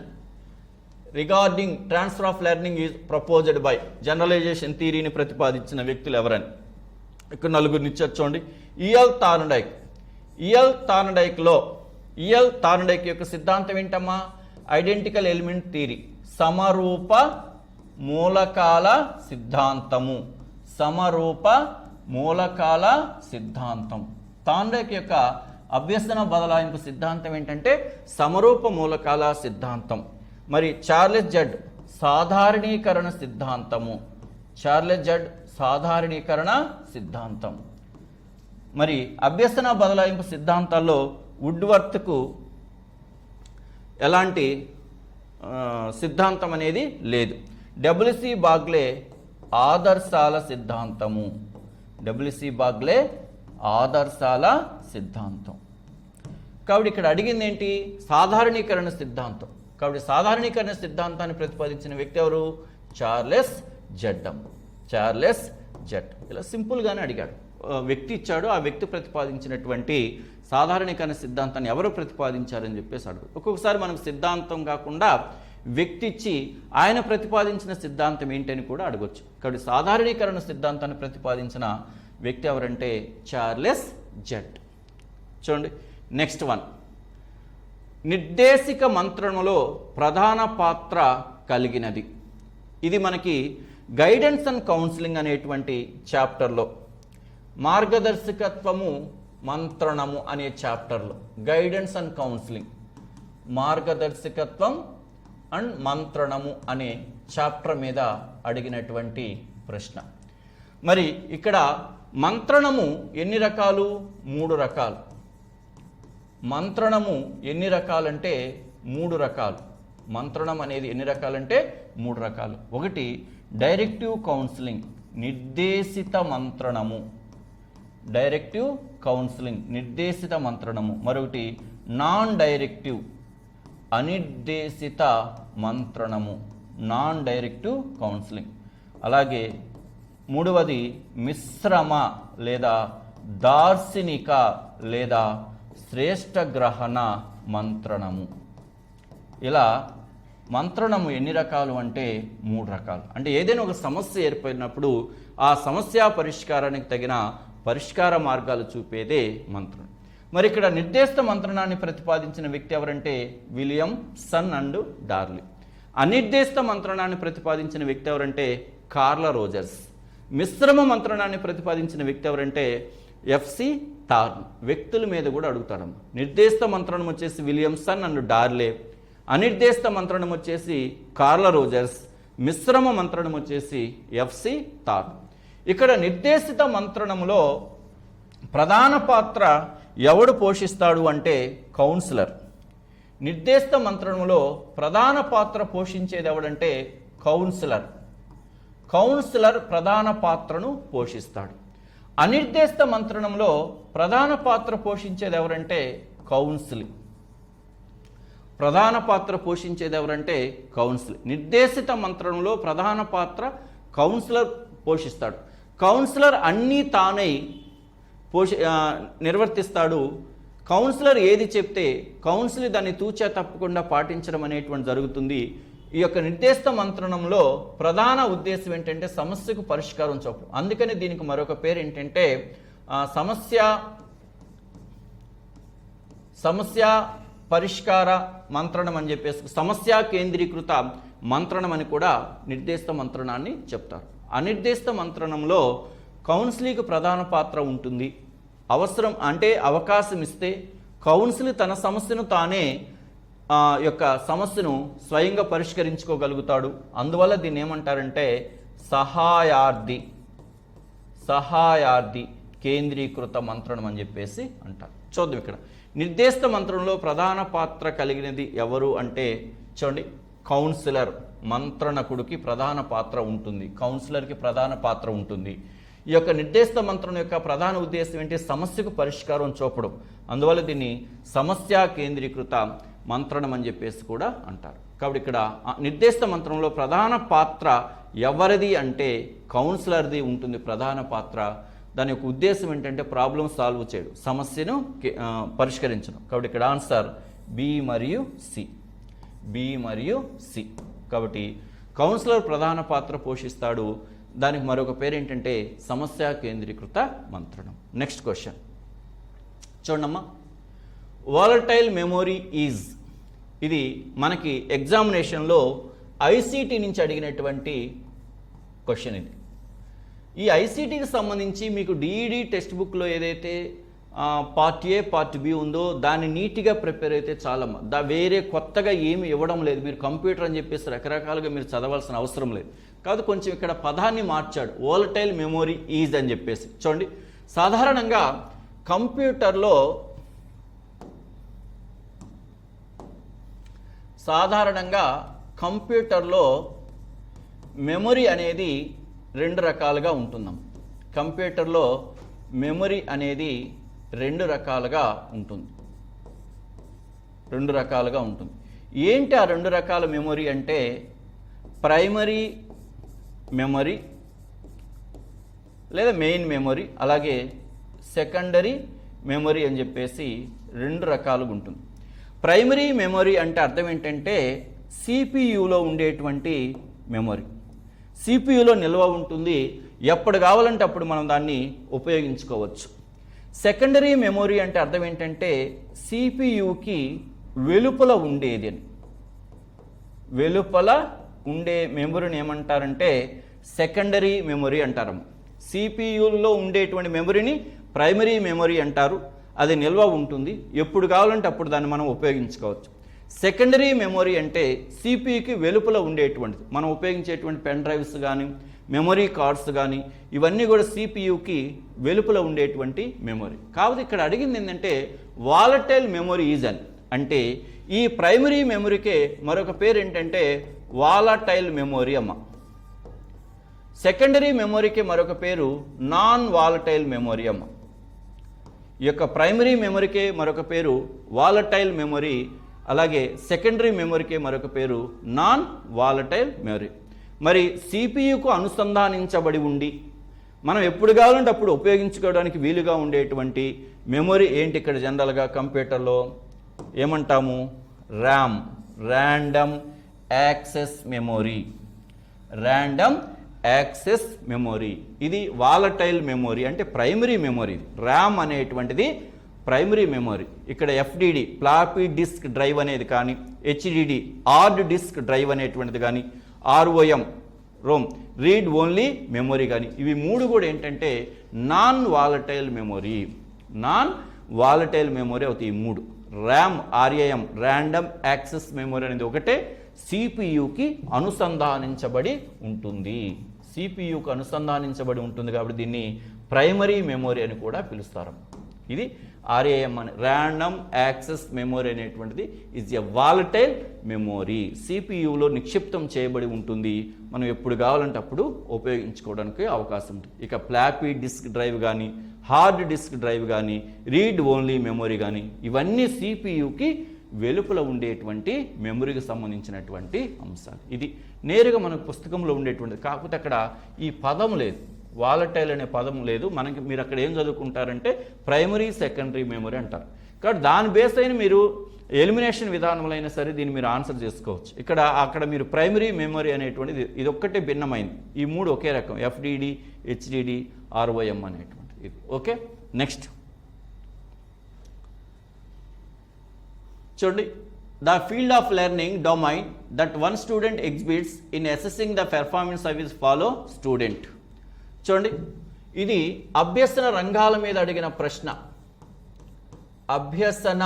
regarding transfer of learning is proposed by. Generalization థియరీని ప్రతిపాదించిన వ్యక్తులు ఎవరని ఇక్కడ 4 ఇచ్చారు. చూడండి, ఈఎల్ థార్న్డైక్. ఈఎల్ థార్న్డైక్ యొక్క సిద్ధాంతం ఏంటమ్మా? ఐడెంటికల్ ఎలిమెంట్ థియరీ, సమరూప మూలకాల సిద్ధాంతము. సమరూప మూలకాల సిద్ధాంతం. థార్న్డైక్ యొక్క అభ్యసన బదలాయింపు సిద్ధాంతం ఏంటంటే సమరూప మూలకాల సిద్ధాంతం. మరి చార్లెస్ జడ్ సాధారణీకరణ సిద్ధాంతము. చార్లెస్ జడ్ సాధారణీకరణ సిద్ధాంతం. మరి అభ్యసన బదలాయింపు సిద్ధాంతాల్లో వుడ్వర్త్కు ఎలాంటి సిద్ధాంతం అనేది లేదు. డబ్ల్యూసి బాగ్లే ఆదర్శాల సిద్ధాంతము. డబ్ల్యూసి బాగ్లే ఆదర్శాల సిద్ధాంతం. కాబట్టి ఇక్కడ అడిగింది ఏంటి? సాధారణీకరణ సిద్ధాంతం. కాబట్టి సాధారణీకరణ సిద్ధాంతాన్ని ప్రతిపాదించిన వ్యక్తి ఎవరు? Charles Z. Charles Z. ఇలా సింపుల్గానే అడిగాడు. వ్యక్తి ఇచ్చాడు, ఆ వ్యక్తి ప్రతిపాదించినటువంటి సాధారణీకరణ సిద్ధాంతాన్ని ఎవరు ప్రతిపాదించారని చెప్పేసి అడుగు. ఒక్కొక్కసారి మనం సిద్ధాంతం కాకుండా వ్యక్తి ఇచ్చి ఆయన ప్రతిపాదించిన సిద్ధాంతం ఏంటని కూడా అడగొచ్చు. కాబట్టి సాధారణీకరణ సిద్ధాంతాన్ని ప్రతిపాదించిన వ్యక్తి ఎవరంటే చార్లెస్ జడ్. చూడండి, నెక్స్ట్ వన్. నిర్దేశిక మంత్రణలో ప్రధాన పాత్ర కలిగినది. ఇది మనకి గైడెన్స్ అండ్ కౌన్సిలింగ్ అనేటువంటి చాప్టర్లో, మార్గదర్శకత్వము మంత్రణము అనే చాప్టర్లో గైడెన్స్ అండ్ కౌన్సిలింగ్, మార్గదర్శకత్వం అండ్ మంత్రణము అనే చాప్టర్ మీద అడిగినటువంటి ప్రశ్న. మరి ఇక్కడ మంత్రణము ఎన్ని రకాలు? 3 రకాలు. మంత్రణము ఎన్ని రకాలంటే 3 రకాలు. మంత్రణం అనేది ఎన్ని రకాలంటే 3 రకాలు. ఒకటి డైరెక్టివ్ కౌన్సిలింగ్, నిర్దేశిత మంత్రణము. డైరెక్టివ్ కౌన్సిలింగ్, నిర్దేశిత మంత్రణము. మరొకటి నాన్ డైరెక్టివ్, అనిర్దేశిత మంత్రణము. Non directive counselling. అలాగే మూడవది మిశ్రమ లేదా దార్శనిక లేదా శ్రేష్ఠ గ్రహణ మంత్రణము. ఇలా మంత్రణము ఎన్ని రకాలు అంటే 3 రకాలు. అంటే ఏదైనా ఒక సమస్య ఏర్పడినప్పుడు ఆ సమస్య పరిష్కారానికి తగిన పరిష్కార మార్గాలు చూపేదే మంత్రణం. మరి ఇక్కడ నిర్దేశిత మంత్రణాన్ని ప్రతిపాదించిన వ్యక్తి ఎవరంటే విలియం సన్ అండ్ డార్లీ. అనిర్దేశిత మంత్రణాన్ని ప్రతిపాదించిన వ్యక్తి ఎవరంటే కార్ల రోజర్స్. మిశ్రమ మంత్రణాన్ని ప్రతిపాదించిన వ్యక్తి ఎవరంటే ఎఫ్సి థార్న్. వ్యక్తుల మీద కూడా అడుగుతాడమ్మ. నిర్దేశిత మంత్రణం వచ్చేసి విలియం సన్ అండ్ డార్లే, అనిర్దేశిత మంత్రణం వచ్చేసి కార్ల రోజర్స్, మిశ్రమ మంత్రణం వచ్చేసి ఎఫ్సి థార్న్. ఇక్కడ నిర్దేశిత మంత్రణంలో ప్రధాన పాత్ర ఎవడు పోషిస్తాడు అంటే కౌన్సిలర్. నిర్దేశిత మంత్రణంలో ప్రధాన పాత్ర పోషించేది ఎవడంటే కౌన్సిలర్. కౌన్సిలర్ ప్రధాన పాత్రను పోషిస్తాడు. అనిర్దేశిత మంత్రణంలో ప్రధాన పాత్ర పోషించేది ఎవరంటే కౌన్సిలింగ్. ప్రధాన పాత్ర పోషించేది ఎవరంటే కౌన్సిలింగ్. నిర్దేశిత మంత్రణంలో ప్రధాన పాత్ర కౌన్సిలర్ పోషిస్తాడు. కౌన్సిలర్ అన్నీ తానై నిర్వర్తిస్తాడు. కౌన్సిలర్ ఏది చెప్తే కౌన్సిలర్ దాన్ని తూచా తప్పకుండా పాటించడం అనేటువంటి జరుగుతుంది. ఈ యొక్క నిర్దేశిత మంత్రణంలో ప్రధాన ఉద్దేశం ఏంటంటే సమస్యకు పరిష్కారం చూపడం. అందుకని దీనికి మరొక పేరు ఏంటంటే సమస్య పరిష్కార మంత్రణం అని చెప్పేసి, సమస్య కేంద్రీకృత మంత్రణం అని కూడా నిర్దేశిత మంత్రణాన్ని చెప్తారు. అనిర్దేశిత మంత్రణంలో కౌన్సిలింగ్కి ప్రధాన పాత్ర ఉంటుంది. అవసరం అంటే అవకాశం ఇస్తే కౌన్సిల్ తన సమస్యను తానే యొక్క సమస్యను స్వయంగా పరిష్కరించుకోగలుగుతాడు. అందువల్ల దీన్ని ఏమంటారంటే సహాయార్థి. కేంద్రీకృత మంత్రణం అని చెప్పేసి అంటారు. చూద్దాం ఇక్కడ నిర్దేశిత మంత్రంలో ప్రధాన పాత్ర కలిగినది ఎవరు అంటే చూడండి, కౌన్సిలర్. మంత్రణకుడికి ప్రధాన పాత్ర ఉంటుంది, కౌన్సిలర్కి ప్రధాన పాత్ర ఉంటుంది. ఈ యొక్క నిర్దేశిత మంత్రం యొక్క ప్రధాన ఉద్దేశం ఏంటి? సమస్యకు పరిష్కారం చూపడం. అందువల్ల దీన్ని సమస్య కేంద్రీకృత మంత్రణం అని చెప్పేసి కూడా అంటారు. కాబట్టి ఇక్కడ నిర్దేశిత మంత్రంలో ప్రధాన పాత్ర ఎవరిది అంటే కౌన్సిలర్ది ఉంటుంది ప్రధాన పాత్ర. దాని యొక్క ఉద్దేశం ఏంటంటే ప్రాబ్లం సాల్వ్ చేయడం, సమస్యను పరిష్కరించడం. కాబట్టి ఇక్కడ ఆన్సర్ బి మరియు సి, బి మరియు సి. కాబట్టి కౌన్సిలర్ ప్రధాన పాత్ర పోషిస్తాడు. దానికి మరొక పేరు ఏంటంటే సమస్య కేంద్రీకృత మంత్రణం. నెక్స్ట్ క్వశ్చన్ చూడమ్మా, వాలటైల్ మెమొరీ ఈజ్, ఇది మనకి ఎగ్జామినేషన్లో ఐసీటీ నుంచి అడిగినటువంటి క్వశ్చన్. ఇది ఈ ఐసీటీకి సంబంధించి మీకు డిఈడి టెక్స్ట్ బుక్లో ఏదైతే పార్ట్ ఏ పార్ట్ బి ఉందో దాన్ని నీట్గా ప్రిపేర్ అయితే చాలా. వేరే కొత్తగా ఏమి ఇవ్వడం లేదు. మీరు కంప్యూటర్ అని చెప్పేసి రకరకాలుగా మీరు చదవాల్సిన అవసరం లేదు. కాదు కొంచెం ఇక్కడ పదాన్ని మార్చాడు, వాలటైల్ మెమొరీ ఈజ్ అని చెప్పేసి. చూడండి, సాధారణంగా కంప్యూటర్లో మెమొరీ అనేది రెండు రకాలుగా ఉంటుందాం. కంప్యూటర్లో మెమొరీ అనేది రెండు రకాలుగా ఉంటుంది. ఏంటి ఆ రెండు రకాల మెమొరీ అంటే ప్రైమరీ మెమొరీ లేదా మెయిన్ మెమొరీ, అలాగే సెకండరీ మెమొరీ అని చెప్పేసి రెండు రకాలుగా ఉంటుంది. ప్రైమరీ మెమొరీ అంటే అర్థం ఏంటంటే సిపియులో ఉండేటువంటి మెమొరీ, సిపియులో నిల్వ ఉంటుంది, ఎప్పుడు కావాలంటే అప్పుడు మనం దాన్ని ఉపయోగించుకోవచ్చు. సెకండరీ మెమొరీ అంటే అర్థం ఏంటంటే సిపియుకి వెలుపల ఉండేది అని. వెలుపల ఉండే మెమొరీని ఏమంటారంటే సెకండరీ మెమొరీ అంటారు. సిపియులో ఉండేటువంటి మెమొరీని ప్రైమరీ మెమొరీ అంటారు. అది నిల్వ ఉంటుంది, ఎప్పుడు కావాలంటే అప్పుడు దాన్ని మనం ఉపయోగించుకోవచ్చు. సెకండరీ మెమొరీ అంటే సిపియుకి వెలుపల ఉండేటువంటిది. మనం ఉపయోగించేటువంటి పెన్ డ్రైవ్స్ కానీ మెమొరీ కార్డ్స్ కానీ ఇవన్నీ కూడా సిపియుకి వెలుపల ఉండేటువంటి మెమొరీ. కాబట్టి ఇక్కడ అడిగింది ఏంటంటే వాలటైల్ మెమొరీ ఈజ్ అని. అంటే ఈ ప్రైమరీ మెమొరీకే మరొక పేరు ఏంటంటే వాలటైల్ మెమొరీ అమ్మ. సెకండరీ మెమొరీకి మరొక పేరు నాన్ వాలటైల్ మెమొరీ అమ్మ. ఈ యొక్క ప్రైమరీ మెమొరీకే మరొక పేరు వాలటైల్ మెమొరీ, అలాగే సెకండరీ మెమొరీకే మరొక పేరు నాన్ వాలటైల్ మెమొరీ. మరి సిపియుకు అనుసంధానించబడి ఉండి మనం ఎప్పుడు కావాలంటే అప్పుడు ఉపయోగించుకోవడానికి వీలుగా ఉండేటువంటి మెమొరీ ఏంటి? ఇక్కడ జనరల్గా కంప్యూటర్లో ఏమంటాము? RAM, random access memory. Random access memory ఇది వాలటైల్ మెమొరీ అంటే ప్రైమరీ మెమొరీ. ర్యామ్ అనేటువంటిది ప్రైమరీ మెమొరీ. ఇక్కడ ఎఫ్డిడి ఫ్లాపీ డిస్క్ డ్రైవ్ అనేది కానీ, హెచ్డిడి హార్డ్ డిస్క్ డ్రైవ్ అనేటువంటిది కానీ, ROM Rome read only memory కానీ, ఇవి మూడు కూడా ఏంటంటే non volatile memory. Non volatile memory అవుతాయి ఈ మూడు. RAM, RAM random access memory అనేది ఒకటే సిపియుకి అనుసంధానించబడి ఉంటుంది. సిపియుకి అనుసంధానించబడి ఉంటుంది కాబట్టి దీన్ని ప్రైమరీ మెమొరీ అని కూడా పిలుస్తారు. ఇది ఆర్ఏఎం అని ర్యాండమ్ యాక్సెస్ మెమొరీ అనేటువంటిది ఈజ్ ఎ వాలటైల్ మెమొరీ. సిపియులో నిక్షిప్తం చేయబడి ఉంటుంది, మనం ఎప్పుడు కావాలంటే అప్పుడు ఉపయోగించుకోవడానికి అవకాశం ఉంటుంది. ఇక ఫ్లాపీ డిస్క్ డ్రైవ్ కానీ, హార్డ్ డిస్క్ డ్రైవ్ కానీ, రీడ్ ఓన్లీ మెమొరీ కానీ ఇవన్నీ సిపియుకి వెలుపల ఉండేటువంటి మెమొరీకి సంబంధించినటువంటి అంశాలు. ఇది నేరుగా మనకు పుస్తకంలో ఉండేటువంటిది. కాకపోతే అక్కడ ఈ పదం లేదు, వాలటైల్ అనే పదం లేదు. మనకి మీరు అక్కడ ఏం చదువుకుంటారంటే ప్రైమరీ సెకండరీ మెమొరీ అంటారు. కాబట్టి దాని బేస్ అయిన మీరు ఎలిమినేషన్ విధానంలో అయినా సరే దీన్ని మీరు ఆన్సర్ చేసుకోవచ్చు. అక్కడ మీరు ప్రైమరీ మెమొరీ అనేటువంటిది ఇది ఒక్కటే భిన్నమైంది. ఈ మూడు ఒకే రకం, ఎఫ్డిడి, హెచ్డిడి, ఆర్ఓఎం అనేటువంటిది ఇది. ఓకే, నెక్స్ట్ చూడండి. The field of learning domain that one student exhibits in assessing the performance of his follow student. చూడండి, ఇది అభ్యసన రంగాల మీద అడిగిన ప్రశ్న. అభ్యసన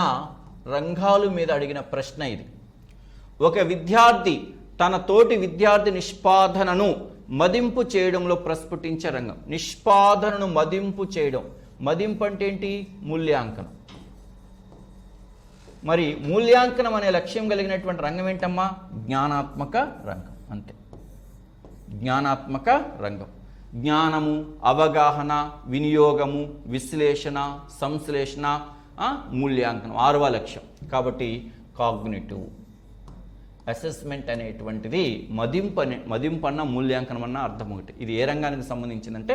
రంగాల మీద అడిగిన ప్రశ్న ఇది. ఒక విద్యార్థి తన తోటి విద్యార్థి నిష్పాదనను మదింపు చేయడంలో ప్రస్ఫుటించే రంగం. నిష్పాదనను మదింపు చేయడం, మదింపు అంటే ఏంటి? మూల్యాంకనం. మరి మూల్యాంకనం అనే లక్ష్యం కలిగినటువంటి రంగం ఏంటమ్మా? జ్ఞానాత్మక రంగం. అంతే, జ్ఞానాత్మక రంగం. జ్ఞానము, అవగాహన, వినియోగము, విశ్లేషణ, సంశ్లేషణ, మూల్యాంకనం 6వ లక్ష్యం. కాబట్టి కాగ్నిటివ్ అసెస్మెంట్ అనేటువంటిది మదింపు అన్న మూల్యాంకనం అన్న అర్థం ఒకటి. ఇది ఏ రంగానికి సంబంధించిందంటే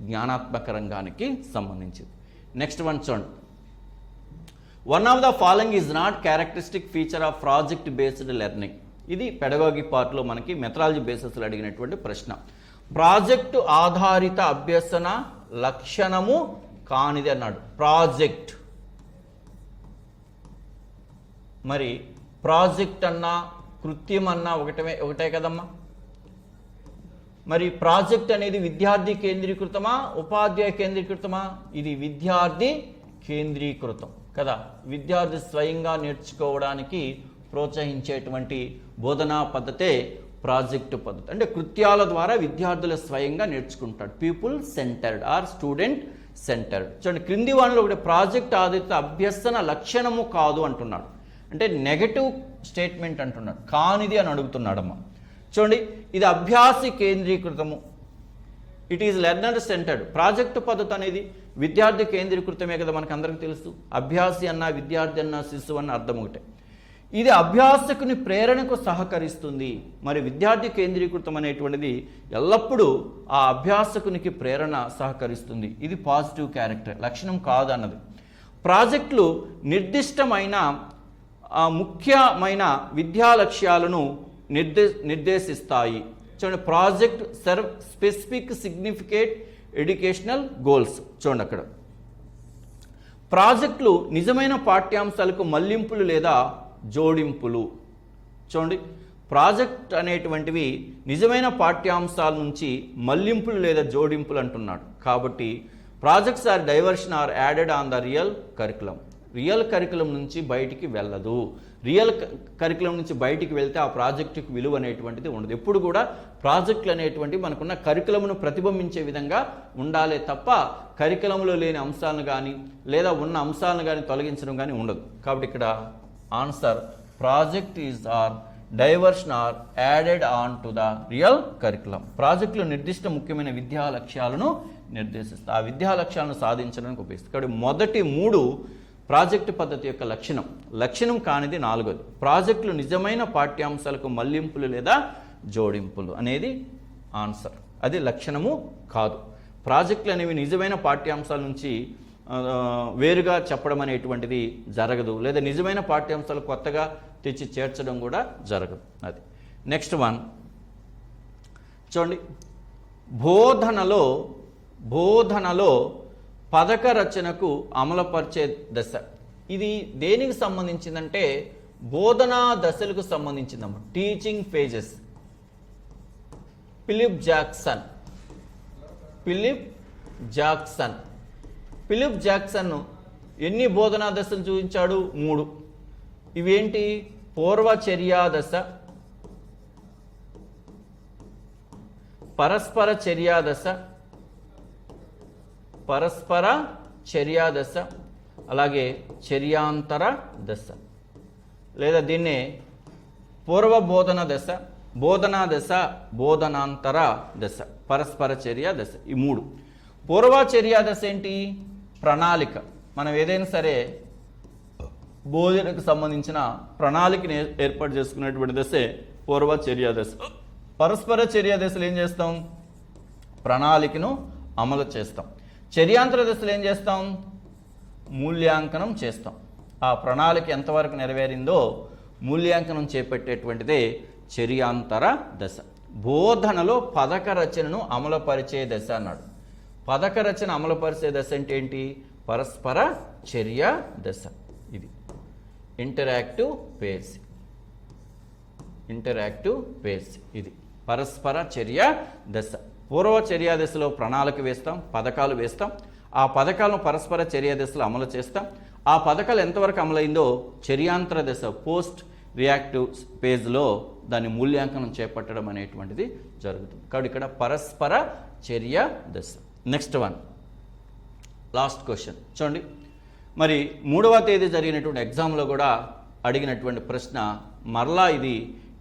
జ్ఞానాత్మక రంగానికి సంబంధించింది. నెక్స్ట్ వన్ చూడండి. One of the following is not characteristic feature of project based learning. ఇది పెడగాగి పార్ట్లో మనకి మెథడాలజీ బేసిస్లో అడిగినటువంటి ప్రశ్న. ప్రాజెక్టు ఆధారిత అభ్యసన లక్షణము కానిది అన్నాడు. ప్రాజెక్ట్, మరి ప్రాజెక్ట్ అన్నా కృత్యం అన్నా ఒకటే కదమ్మా. మరి ప్రాజెక్ట్ అనేది విద్యార్థి కేంద్రీకృతమా ఉపాధ్యాయ కేంద్రీకృతమా? ఇది విద్యార్థి కేంద్రీకృతం కదా. విద్యార్థి స్వయంగా నేర్చుకోవడానికి ప్రోత్సహించేటువంటి బోధనా పద్ధతే ప్రాజెక్టు పద్ధతి. అంటే కృత్యాల ద్వారా విద్యార్థులు స్వయంగా నేర్చుకుంటాడు. People centred or student centred. చూడండి, క్రింది వానిలో ఒకటి ప్రాజెక్ట్ ఆధారిత అభ్యసన లక్షణము కాదు అంటున్నాడు. అంటే నెగటివ్ స్టేట్మెంట్ అంటున్నాడు, కానిది అని అడుగుతున్నాడమ్మా. చూడండి, ఇది అభ్యాసి కేంద్రీకృతము, it is learner centred. Project పద్ధతి అనేది విద్యార్థి కేంద్రీకృతమే కదా, మనకు అందరికీ తెలుసు. అభ్యాసి అన్న, విద్యార్థి అన్న, శిశువు అన్న అర్థం ఒకటే. ఇది అభ్యాసకుని ప్రేరణకు సహకరిస్తుంది. మరి విద్యార్థి కేంద్రీకృతం అనేటువంటిది ఎల్లప్పుడూ ఆ అభ్యాసకునికి ప్రేరణ సహకరిస్తుంది. ఇది పాజిటివ్ క్యారెక్టర్, లక్షణం కాదు అన్నది. ప్రాజెక్టులు నిర్దిష్టమైన ముఖ్యమైన విద్యా లక్ష్యాలను నిర్దేశిస్తాయి. చూడండి, project serve specific significant educational goals. చూడండి, అక్కడ ప్రాజెక్టులు నిజమైన పాఠ్యాంశాలకు మళ్లింపులు లేదా జోడింపులు. చూడండి, ప్రాజెక్ట్ అనేటువంటివి నిజమైన పాఠ్యాంశాల నుంచి మళ్లింపులు లేదా జోడింపులు అంటున్నాడు. కాబట్టి projects are diversion or added on the real curriculum. Real curriculum నుంచి బయటికి వెళ్ళదు. రియల్ కరికులం నుంచి బయటికి వెళ్తే ఆ ప్రాజెక్టుకి విలువ అనేటువంటిది ఉండదు. ఎప్పుడు కూడా ప్రాజెక్టులు అనేటువంటివి మనకున్న కరికులంను ప్రతిబింబించే విధంగా ఉండాలే తప్ప కరికులంలో లేని అంశాలను కానీ లేదా ఉన్న అంశాలను కానీ తొలగించడం కానీ ఉండదు. కాబట్టి ఇక్కడ answer project is or diversion or added on to the real curriculum. ప్రాజెక్టులు నిర్దిష్ట ముఖ్యమైన విద్యా లక్ష్యాలను నిర్దేశిస్తాయి, ఆ విద్యా లక్ష్యాలను సాధించడానికి ఉపయోగిస్తాయి. కాబట్టి మొదటి 3 ప్రాజెక్టు పద్ధతి యొక్క లక్షణం కానిది 4వది. ప్రాజెక్టులు నిజమైన పాఠ్యాంశాలకు మళ్లింపులు లేదా జోడింపులు అనేది ఆన్సర్. అది లక్షణము కాదు. ప్రాజెక్టులు అనేవి నిజమైన పాఠ్యాంశాల నుంచి వేరుగా చెప్పడం అనేటువంటిది జరగదు, లేదా నిజమైన పఠ్యాంశాలు కొత్తగా తెచ్చి చేర్చడం కూడా జరగదు. అది నెక్స్ట్ వన్ చూడండి. బోధనలో పథక రచనకు అమలుపరిచే దశ. ఇది దేనికి సంబంధించిందంటే బోధనా దశలకు సంబంధించిందమ్మ. Teaching phases. ఫిలిప్ జాక్సన్ ఎన్ని బోధనా దశలు చూపించాడు? 3. ఇవేంటి? పూర్వ చర్యా దశ, పరస్పర చర్యా దశ, అలాగే చర్యాంతర దశ, లేదా దీన్నే పూర్వ బోధన దశ, బోధనా దశ, బోధనాంతర దశ, పరస్పర చర్యా దశ. ఈ 3. పూర్వ చర్యా దశ ఏంటి? ప్రణాళిక. మనం ఏదైనా సరే బోధనకు సంబంధించిన ప్రణాళికని ఏర్పాటు చేసుకునేటువంటి దశే పూర్వ చర్యా దశ. పరస్పర చర్యా దశలు ఏం చేస్తాం? ప్రణాళికను అమలు చేస్తాం. చర్యాంతర దశలు ఏం చేస్తాం? మూల్యాంకనం చేస్తాం. ఆ ప్రణాళిక ఎంతవరకు నెరవేరిందో మూల్యాంకనం చేపట్టేటువంటిదే చర్యాంతర దశ. బోధనలో పథక రచనను అమలుపరిచే దశ అన్నాడు. పథక రచన అమలుపరిచే దశ అంటే ఏంటి? పరస్పర చర్య దశ. ఇది ఇంటరాక్టివ్ పేర్స్. ఇది పరస్పర చర్య దశ. పూర్వ చర్యా దశలో ప్రణాళిక వేస్తాం, పథకాలు వేస్తాం. ఆ పథకాలను పరస్పర చర్యా దశలో అమలు చేస్తాం. ఆ పథకాలు ఎంతవరకు అమలైందో చర్యాంతర దశ, పోస్ట్ రియాక్టివ్ పేజ్లో దాని మూల్యాంకనం చేపట్టడం అనేటువంటిది జరుగుతుంది. కాబట్టి ఇక్కడ పరస్పర చర్య దశ. నెక్స్ట్ వన్ లాస్ట్ క్వశ్చన్ చూడండి. మరి 3వ తేదీ జరిగినటువంటి ఎగ్జామ్లో కూడా అడిగినటువంటి ప్రశ్న, మరలా ఇది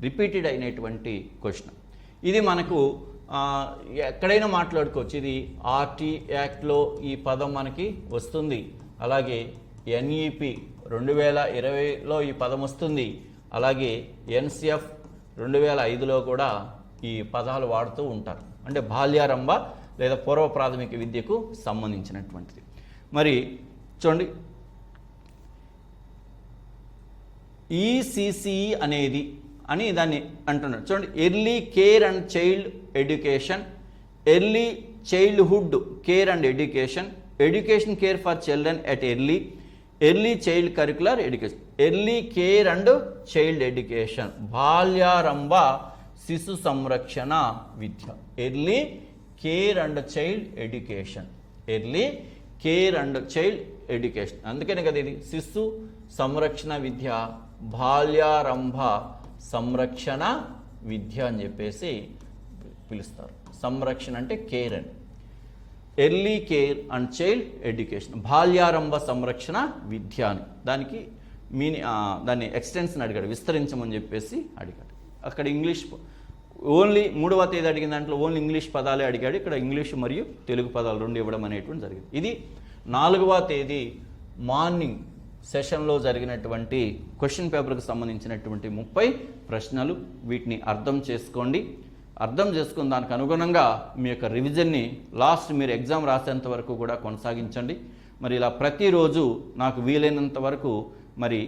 రిపీటెడ్ అయినటువంటి క్వశ్చన్. ఇది మనకు ఎక్కడైనా మాట్లాడుకోవచ్చు. ఇది ఆర్టీ యాక్ట్లో ఈ పదం మనకి వస్తుంది, అలాగే ఎన్ఈపి 2020లో ఈ పదం వస్తుంది, అలాగే ఎన్సిఎఫ్ 2005లో కూడా ఈ పదాలు వాడుతూ ఉంటారు. అంటే బాల్యారంభ లేదా పూర్వ ప్రాథమిక విద్యకు సంబంధించినటువంటిది. మరి చూడండి, ఈసిసిఈ అనేది అని దాన్ని అంటున్నారు. చూడండి, early care and child education, early childhood care and education, education care for children at early child curricular education, early care and child education, బాల్యారంభ శిశు సంరక్షణ విద్య, early care and child education, early care and child education. అందుకనే కదా ఇది శిశు సంరక్షణ విద్య, బాల్యారంభ సంరక్షణ విద్య అని చెప్పేసి పిలుస్తారు. సంరక్షణ అంటే కేర్ అని, early care and child education, బాల్యారంభ సంరక్షణ విద్య అని. దానికి దాన్ని ఎక్స్టెన్షన్ అడిగాడు, విస్తరించమని చెప్పేసి అడిగాడు. అక్కడ ఇంగ్లీష్ ఓన్లీ 3వ తేదీ అడిగిన దాంట్లో ఓన్లీ ఇంగ్లీష్ పదాలే అడిగాడు. ఇక్కడ ఇంగ్లీష్ మరియు తెలుగు పదాలు 2 ఇవ్వడం అనేటువంటి జరిగింది. ఇది 4వ తేదీ మార్నింగ్ సెషన్లో జరిగినటువంటి క్వశ్చన్ పేపర్కి సంబంధించినటువంటి 30 ప్రశ్నలు. వీటిని అర్థం చేసుకోండి. అర్థం చేసుకున్న దానికి అనుగుణంగా మీ యొక్క రివిజన్ని లాస్ట్ మీరు ఎగ్జామ్ రాసేంత వరకు కూడా కొనసాగించండి. మరి ఇలా ప్రతిరోజు నాకు వీలైనంత వరకు మరి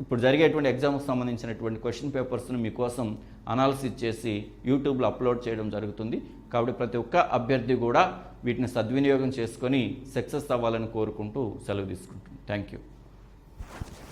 ఇప్పుడు జరిగేటువంటి ఎగ్జామ్కి సంబంధించినటువంటి క్వశ్చన్ పేపర్స్ను మీకోసం అనాలిసిస్ చేసి యూట్యూబ్లో అప్లోడ్ చేయడం జరుగుతుంది. కాబట్టి ప్రతి ఒక్క అభ్యర్థి కూడా వీటిని సద్వినియోగం చేసుకొని సక్సెస్ అవ్వాలని కోరుకుంటూ సెలవు తీసుకుంటుంది. Thank you.